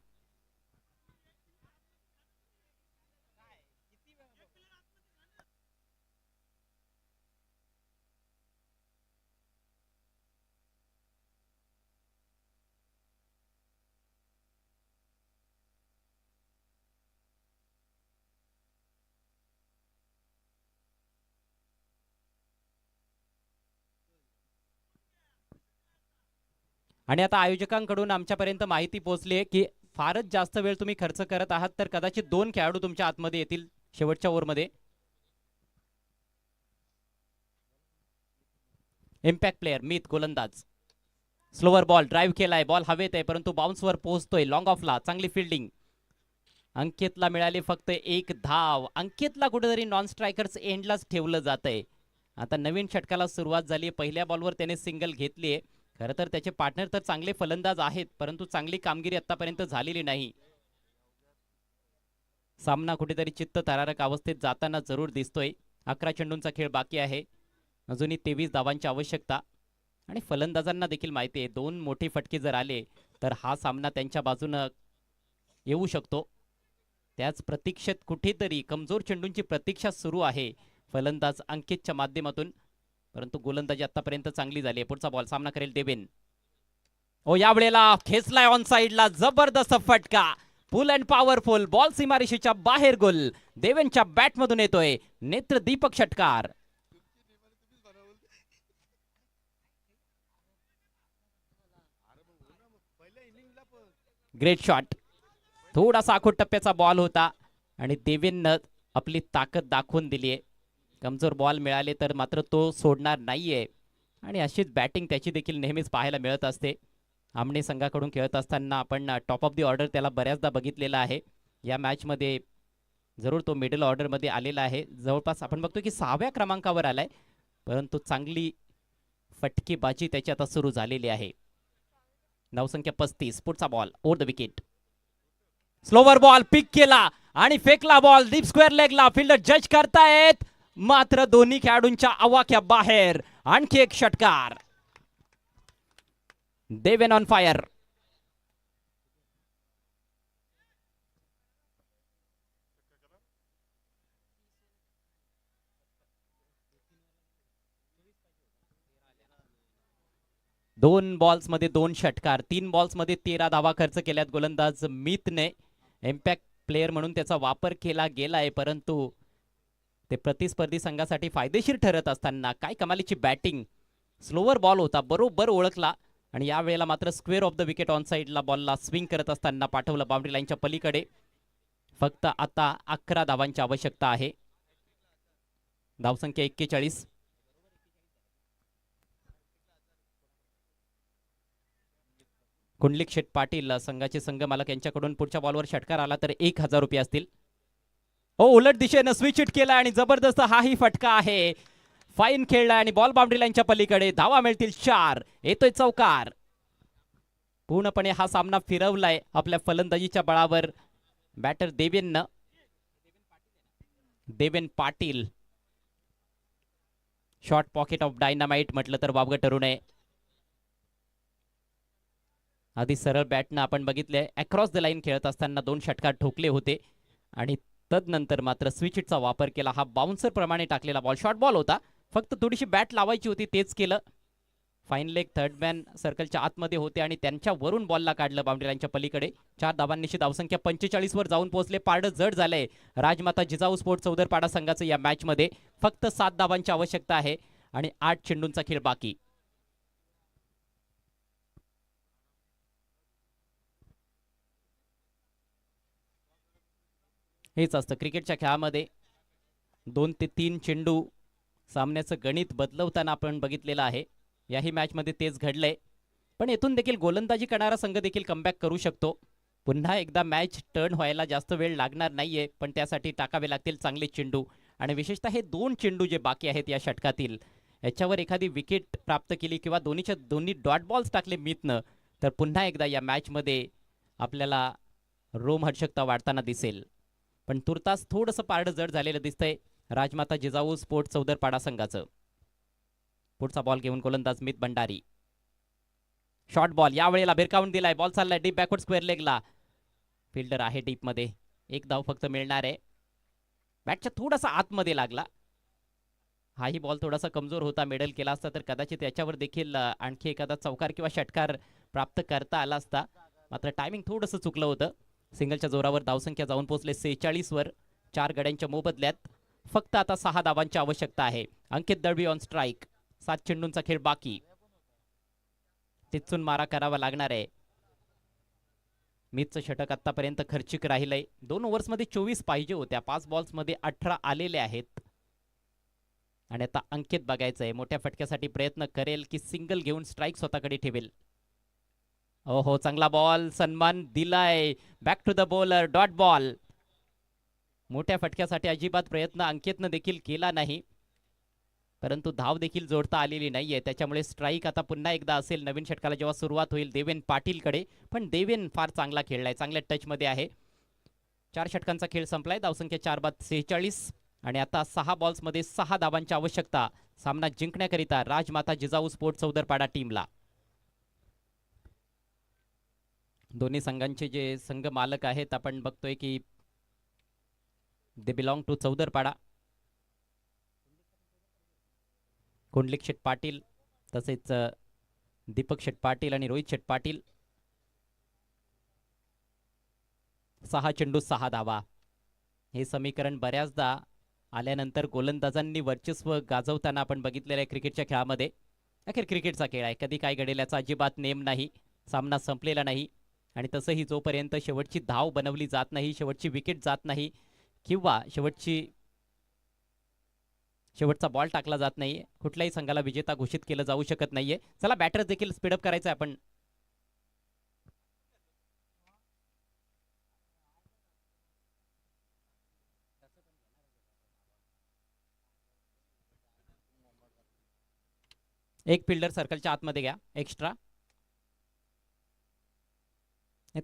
आणि आता आयोजकांकडून आमच्यापर्यंत माहिती पोहोचली आहे की फारच जास्त वेळ तुम्ही खर्च करत आहात, तर कदाचित 2 खेळाडू तुमच्या आतमध्ये येतील शेवटच्या ओव्हरमध्ये. इम्पॅक्ट प्लेयर मित गोलंदाज. स्लोअर बॉल ड्राईव्ह केलाय, बॉल हवेत आहे परंतु बाउन्सवर पोहोचतोय लॉंग ऑफला. चांगली फिल्डिंग. अंकितला मिळाली फक्त 1 धाव. अंकितला कुठेतरी नॉन स्ट्रायकर्स एंडलाच ठेवलं जात आहे. आता नवीन षटकाला सुरुवात झाली. पहिल्या बॉलवर त्याने सिंगल घेतली आहे. खरं तर त्याचे पार्टनर तर चांगले फलंदाज आहेत, परंतु चांगली कामगिरी आतापर्यंत झालेली नाही. सामना कुठेतरी चित्त थरारक अवस्थेत जाताना जरूर दिसतोय. 11 चेंडूंचा खेळ बाकी आहे. अजूनही 23 धावांची आवश्यकता. आणि फलंदाजांना देखील माहिती आहे 2 मोठे फटके जर आले तर हा सामना त्यांच्या बाजूनं येऊ शकतो. त्याच प्रतीक्षेत कुठेतरी कमजोर चेंडूंची प्रतीक्षा सुरू आहे फलंदाज अंकितच्या माध्यमातून, परंतु गोलंदाजी आतापर्यंत चांगली झाली आहे. पुढचा बॉल सामना करेल देवेन. ओ यावेळेला खेचलाय ऑन साइडला, जबरदस्त फटका. फुल अँड पॉवरफुल बॉल सीमारेषेच्या बाहेर गोल. देवेनच्या बॅटमधून येतोय नेत्र दीपक षटकार. Great shot. थोडासा आखूड टप्प्याचा बॉल होता आणि देवेननं आपली ताकद दाखवून दिली आहे. कमजोर बॉल मिळाले तर मात्र तो सोडणार नाहीये आणि अशीच बॅटिंग त्याची देखील नेहमीच पाहायला मिळत असते. आमने संघाकडून खेळत असताना आपण टॉप ऑफ दी ऑर्डर त्याला बऱ्याचदा बघितलेला आहे. या मॅचमध्ये जरूर तो मिडल ऑर्डरमध्ये आलेला आहे. जवळपास आपण बघतो की 6व्या क्रमांकावर आलाय, परंतु चांगली फटकेबाजी त्याची आता सुरू झालेली आहे. धावसंख्या 35. पुढचा ball over the wicket. Slower ball pick केला आणि फेकला बॉल डीप स्क्वेअर लेगला. फिल्डर जज करतायत मात्र दोन्ही खेळाडूंच्या आवाक्या बाहेर. आणखी एक षटकार. देवेन ऑन फायर. दोन बॉल्स मध्ये 2 षटकार. 3 बॉल्स मध्ये 13 धावा खर्च केल्यात गोलंदाज मितने. इम्पॅक्ट प्लेयर म्हणून त्याचा वापर केला गेलाय, परंतु ते प्रतिस्पर्धी संघासाठी फायदेशीर ठरत असताना काय कमालीची बॅटिंग. स्लोवर बॉल होता, बरोबर ओळखला आणि यावेळेला मात्र square off the wicket on साइडला बॉलला स्विंग करत असताना पाठवलं बाउंड्री लाईनच्या पलीकडे. फक्त आता 11 धावांची आवश्यकता आहे. धावसंख्या 41. कुंडलिक शेठ पाटील संघाचे संघ मालक यांच्याकडून पुढच्या बॉलवर षटकार आला तर 1000 रुपये असतील. हो उलट दिशेनं स्विच हिट केला आणि जबरदस्त हाही फटका आहे. फाईन खेळला आणि बॉल बाउंड्री लाईनच्या पलीकडे. धावा मिळतील 4. येतोय चौकार. पूर्णपणे हा सामना फिरवलाय आपल्या फलंदाजीच्या बळावर batter Deven Patil. Short pocket of dynamite म्हटलं तर वावगं ठरू नये. आधी सरळ बॅटनं आपण बघितले अक्रॉस द लाईन खेळत असताना 2 षटकार ठोकले होते आणि तदनंतर मात्र स्विच हिटचा वापर केला. हा बाउन्सर प्रमाणे टाकलेला बॉल शॉर्ट बॉल होता, फक्त थोडीशी बॅट लावायची होती, तेच केलं. फाईन लेग थर्ड मॅन सर्कलच्या आतमध्ये होते आणि त्यांच्या वरून बॉलला काढलं बाउंड्री लाईनच्या पलीकडे. 4 धावांनिशी धावसंख्या 45 वर जाऊन पोहोचले. पारडं जड झालंय राजमाता जिजाऊ स्पोर्ट्स चौदरपाडा संघाचं या मॅच मध्ये. फक्त 7 धावांची आवश्यकता आहे आणि 8 चेंडूंचा खेळ बाकी. हेच असतं क्रिकेटच्या खेळामध्ये. 2 ते 3 चेंडू सामन्याचं गणित बदलवताना आपण बघितलेलं आहे. याही मॅचमध्ये तेच घडलंय, पण येथून देखील गोलंदाजी करणारा संघ देखील कमबॅक करू शकतो. पुन्हा एकदा मॅच टर्न व्हायला जास्त वेळ लागणार नाहीये, पण त्यासाठी टाकावे लागतील चांगले चेंडू. आणि विशेषतः हे 2 चेंडू जे बाकी आहेत या षटकातील, याच्यावर एखादी विकेट प्राप्त केली किंवा दोन्ही डॉट बॉल्स टाकले मितनं, तर पुन्हा एकदा या मॅचमध्ये आपल्याला रोमहर्षकता वाढताना दिसेल. पण तुर्तास थोडंसं पारडं जड झालेलं दिसतंय राजमाता जिजाऊ स्पोर्ट्स चौदरपाडा संघाचं. पुढचा बॉल घेऊन गोलंदाज मित भंडारी. शॉर्ट बॉल यावेळेला भिरकावून दिलाय. बॉल चाललाय डीप बॅकवर्ड स्क्वेअर लेगला. फिल्डर आहे डीप मध्ये. एक धाव फक्त मिळणार आहे. बॅटच्या थोडासा आतमध्ये लागला. हाही बॉल थोडासा कमजोर होता. मिडल केला असता तर कदाचित याच्यावर देखील आणखी एखादा चौकार किंवा षटकार प्राप्त करता आला असता. मात्र टायमिंग थोडंसं चुकलं होतं. सिंगलच्या जोरावर धावसंख्या जाऊन पोहोचले 46 वर 4 गड्यांच्या मोबदल्यात. फक्त आता 6 धावांची आवश्यकता आहे. अंकित दळवी ऑन स्ट्राईक. 7 चेंडूंचा खेळ बाकी. टिचून मारा करावा लागणार आहे. मितचं षटक आतापर्यंत खर्चिक राहिलंय. 2 ओव्हर्समध्ये 24 पाहिजे होत्या. 5 बॉल्समध्ये 18 आलेले आहेत. आणि आता अंकित बघायचंय मोठ्या फटक्यासाठी प्रयत्न करेल की सिंगल घेऊन स्ट्राईक स्वतःकडे ठेवेल. हो चांगला बॉल. सन्मान दिलाय. Back to the bowler. Dot ball. मोठ्या फटक्यासाठी अजिबात प्रयत्न अंकितनं देखील केला नाही. परंतु धाव देखील जोडता आलेली नाहीये. त्याच्यामुळे स्ट्राईक आता पुन्हा एकदा असेल नवीन षटकाला जेव्हा सुरुवात होईल देवेन पाटीलकडे. पण देवेन फार चांगला खेळलाय. चांगल्या टच मध्ये आहे. 4 षटकांचा खेळ संपलाय. धावसंख्या 4 बाद 46 आणि आता 6 बॉल्समध्ये 6 धावांची आवश्यकता सामना जिंकण्याकरिता राजमाता जिजाऊ स्पोर्ट्स चौदरपाडा टीमला. दोन्ही संघांचे जे संघ मालक आहेत आपण बघतोय की दे बिलॉंग टू चौदरपाडा. कुंडलिक शेट पाटील तसेच दीपक शेट पाटील आणि रोहित शेट पाटील. 6 चेंडू 6 धावा. हे समीकरण बऱ्याचदा आल्यानंतर गोलंदाजांनी वर्चस्व गाजवताना आपण बघितलेलं आहे क्रिकेटच्या खेळामध्ये. अखेर क्रिकेटचा खेळ आहे. कधी काय घडेल याचा अजिबात नेम नाही. सामना संपलेला नाही आणि तसंही जोपर्यंत शेवटची धाव बनवली जात नाही, शेवटची विकेट जात नाही किंवा शेवटचा बॉल टाकला जात नाहीये, कुठल्याही संघाला विजेता घोषित केलं जाऊ शकत नाहीये. चला बॅटर देखील स्पीडअप करायचं आहे आपण. एक फिल्डर सर्कलच्या आतमध्ये घ्या एक्स्ट्रा.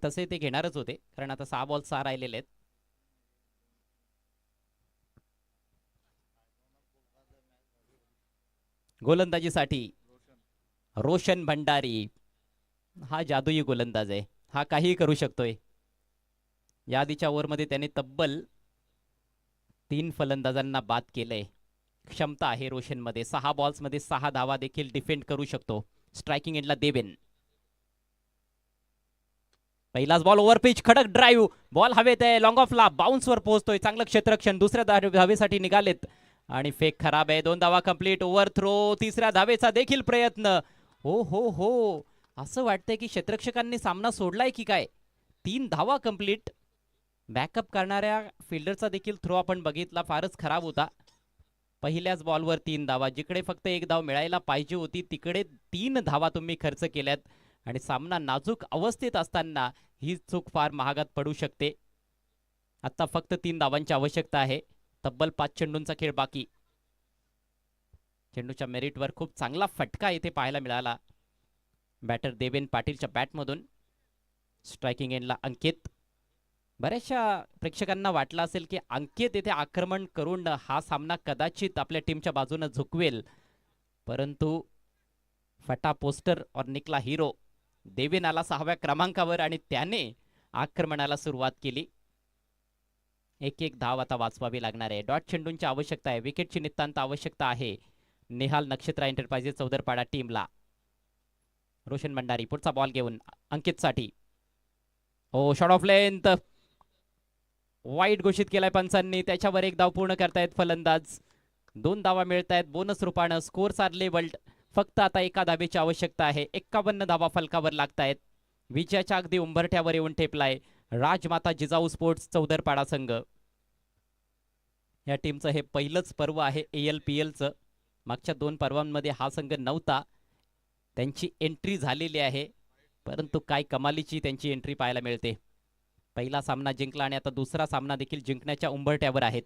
तसे ते घेणारच होते कारण आता 6 बॉल 6 राहिलेले आहेत. गोलंदाजीसाठी रोशन भंडारी. हा जादुई गोलंदाज आहे. हा काहीही करू शकतोय. या आधीच्या ओव्हरमध्ये त्याने तब्बल 3 फलंदाजांना बाद केलंय. क्षमता आहे रोशनमध्ये. 6 बॉल्समध्ये 6 धावा देखील डिफेंड करू शकतो. स्ट्रायकिंग एंडला देवेन. पहिलाच बॉल ओव्हर पिच. खडक ड्राईव्ह. बॉल हवेत आहे. लॉंग ऑफला बाउन्सवर पोहोचतोय. चांगलं क्षेत्ररक्षण. दुसऱ्या धावेसाठी निघालेत आणि फेक खराब आहे. 2 धावा कंप्लीट. Over throw. तिसऱ्या धावेचा देखील प्रयत्न. हो हो हो असं वाटतंय की क्षेत्ररक्षकांनी सामना सोडलाय की काय. 3 धावा कंप्लीट. बॅकअप करणाऱ्या फिल्डरचा देखील थ्रो आपण बघितला. फारच खराब होता. पहिल्याच बॉलवर 3 धावा. जिकडे फक्त 1 धाव मिळायला पाहिजे होती तिकडे 3 धावा तुम्ही खर्च केल्यात आणि सामना नाजूक अवस्थेत असताना ही चूक फार महागात पडू शकते. आता फक्त 3 धावांची आवश्यकता आहे. तब्बल 5 चेंडूंचा खेळ बाकी. चेंडूच्या मेरिटवर खूप चांगला फटका येथे पाहायला मिळाला बॅटर देवेन पाटीलच्या बॅटमधून. स्ट्रायकिंग एंडला अंकित. बऱ्याचशा प्रेक्षकांना वाटलं असेल की अंकित येथे आक्रमण करून हा सामना कदाचित आपल्या टीमच्या बाजूने झुकवेल, परंतु फटा पोस्टर और निकला हिरो. देवेन आला 6व्या क्रमांकावर आणि त्याने आक्रमणाला सुरुवात केली. एक धाव आता वाचवावी लागणार आहे. डॉट चेंडूंची आवश्यकता आहे. विकेटची नितांत आवश्यकता आहे निहाल नक्षत्रा एंटरप्राइजेस चौदरपाडा टीमला. रोशन भंडारी पुढचा बॉल घेऊन अंकितसाठी. हो शॉट ऑफ लेंथ. वाईट घोषित केलाय पंचांनी. त्याच्यावर 1 धाव पूर्ण करतायत फलंदाज. 2 धावा मिळतायत बोनस रूपानं. Scores are levelled. फक्त आता 1 धावेची आवश्यकता आहे. 51 धावा फलकावर लागतायत. विजयाच्या अगदी उंबरठ्यावर येऊन ठेपलाय राजमाता जिजाऊ स्पोर्ट्स चौदरपाडा संघ. या टीमचं हे पहिलंच पर्व आहे ALPLचं. मागच्या 2 पर्वांमध्ये हा संघ नव्हता. त्यांची एंट्री झालेली आहे, परंतु काय कमालीची त्यांची एंट्री पाहायला मिळते. पहिला सामना जिंकला आणि आता दुसरा सामना देखील जिंकण्याच्या उंबरठ्यावर आहेत.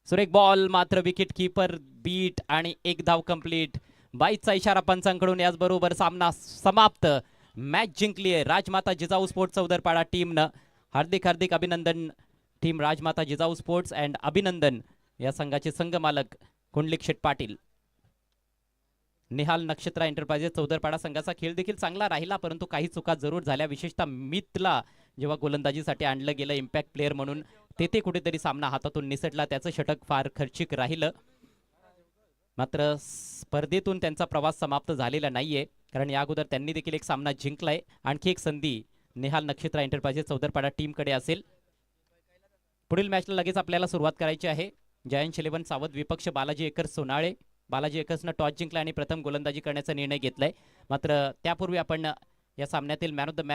सुरेख बॉल मात्र विकेट कीपर बीट आणि 1 धाव कंप्लीट. 22चा इशारा पंचांकडून. याचबरोबर सामना समाप्त. मॅच जिंकली आहे राजमाता जिजाऊ स्पोर्ट्स चौदरपाडा टीमनं. हार्दिक हार्दिक अभिनंदन team Rajmata Jijau sports and अभिनंदन या संघाचे संघ मालक कुंडलिक शेट पाटील. निहाल नक्षत्रा एंटरप्राइजेस चौदरपाडा संघाचा खेळ देखील चांगला राहिला, परंतु काही चुका जरूर झाल्या. विशेषतः मितला जेव्हा गोलंदाजीसाठी आणलं गेलं इम्पॅक्ट प्लेअर म्हणून, तेथे कुठेतरी सामना हातातून निसटला. त्याचं षटक फार खर्चिक राहिलं. मात्र स्पर्धेतून त्यांचा प्रवास समाप्त झालेला नाहीये, कारण या अगोदर त्यांनी देखील एक सामना जिंकलाय. आणखी एक संधी निहाल नक्षत्रा एंटरप्राइजेस चौदरपाडा टीमकडे असेल. पुढील मॅचला लगेच आपल्याला सुरुवात करायची आहे. जयंत 11 सावध विपक्ष बालाजी एकर्स सोनाळे. बालाजी एकर्सनं टॉस जिंकला आणि प्रथम गोलंदाजी करण्याचा निर्णय घेतलाय. मात्र त्यापूर्वी आपण या सामन्यातील मॅन ऑफ द मॅच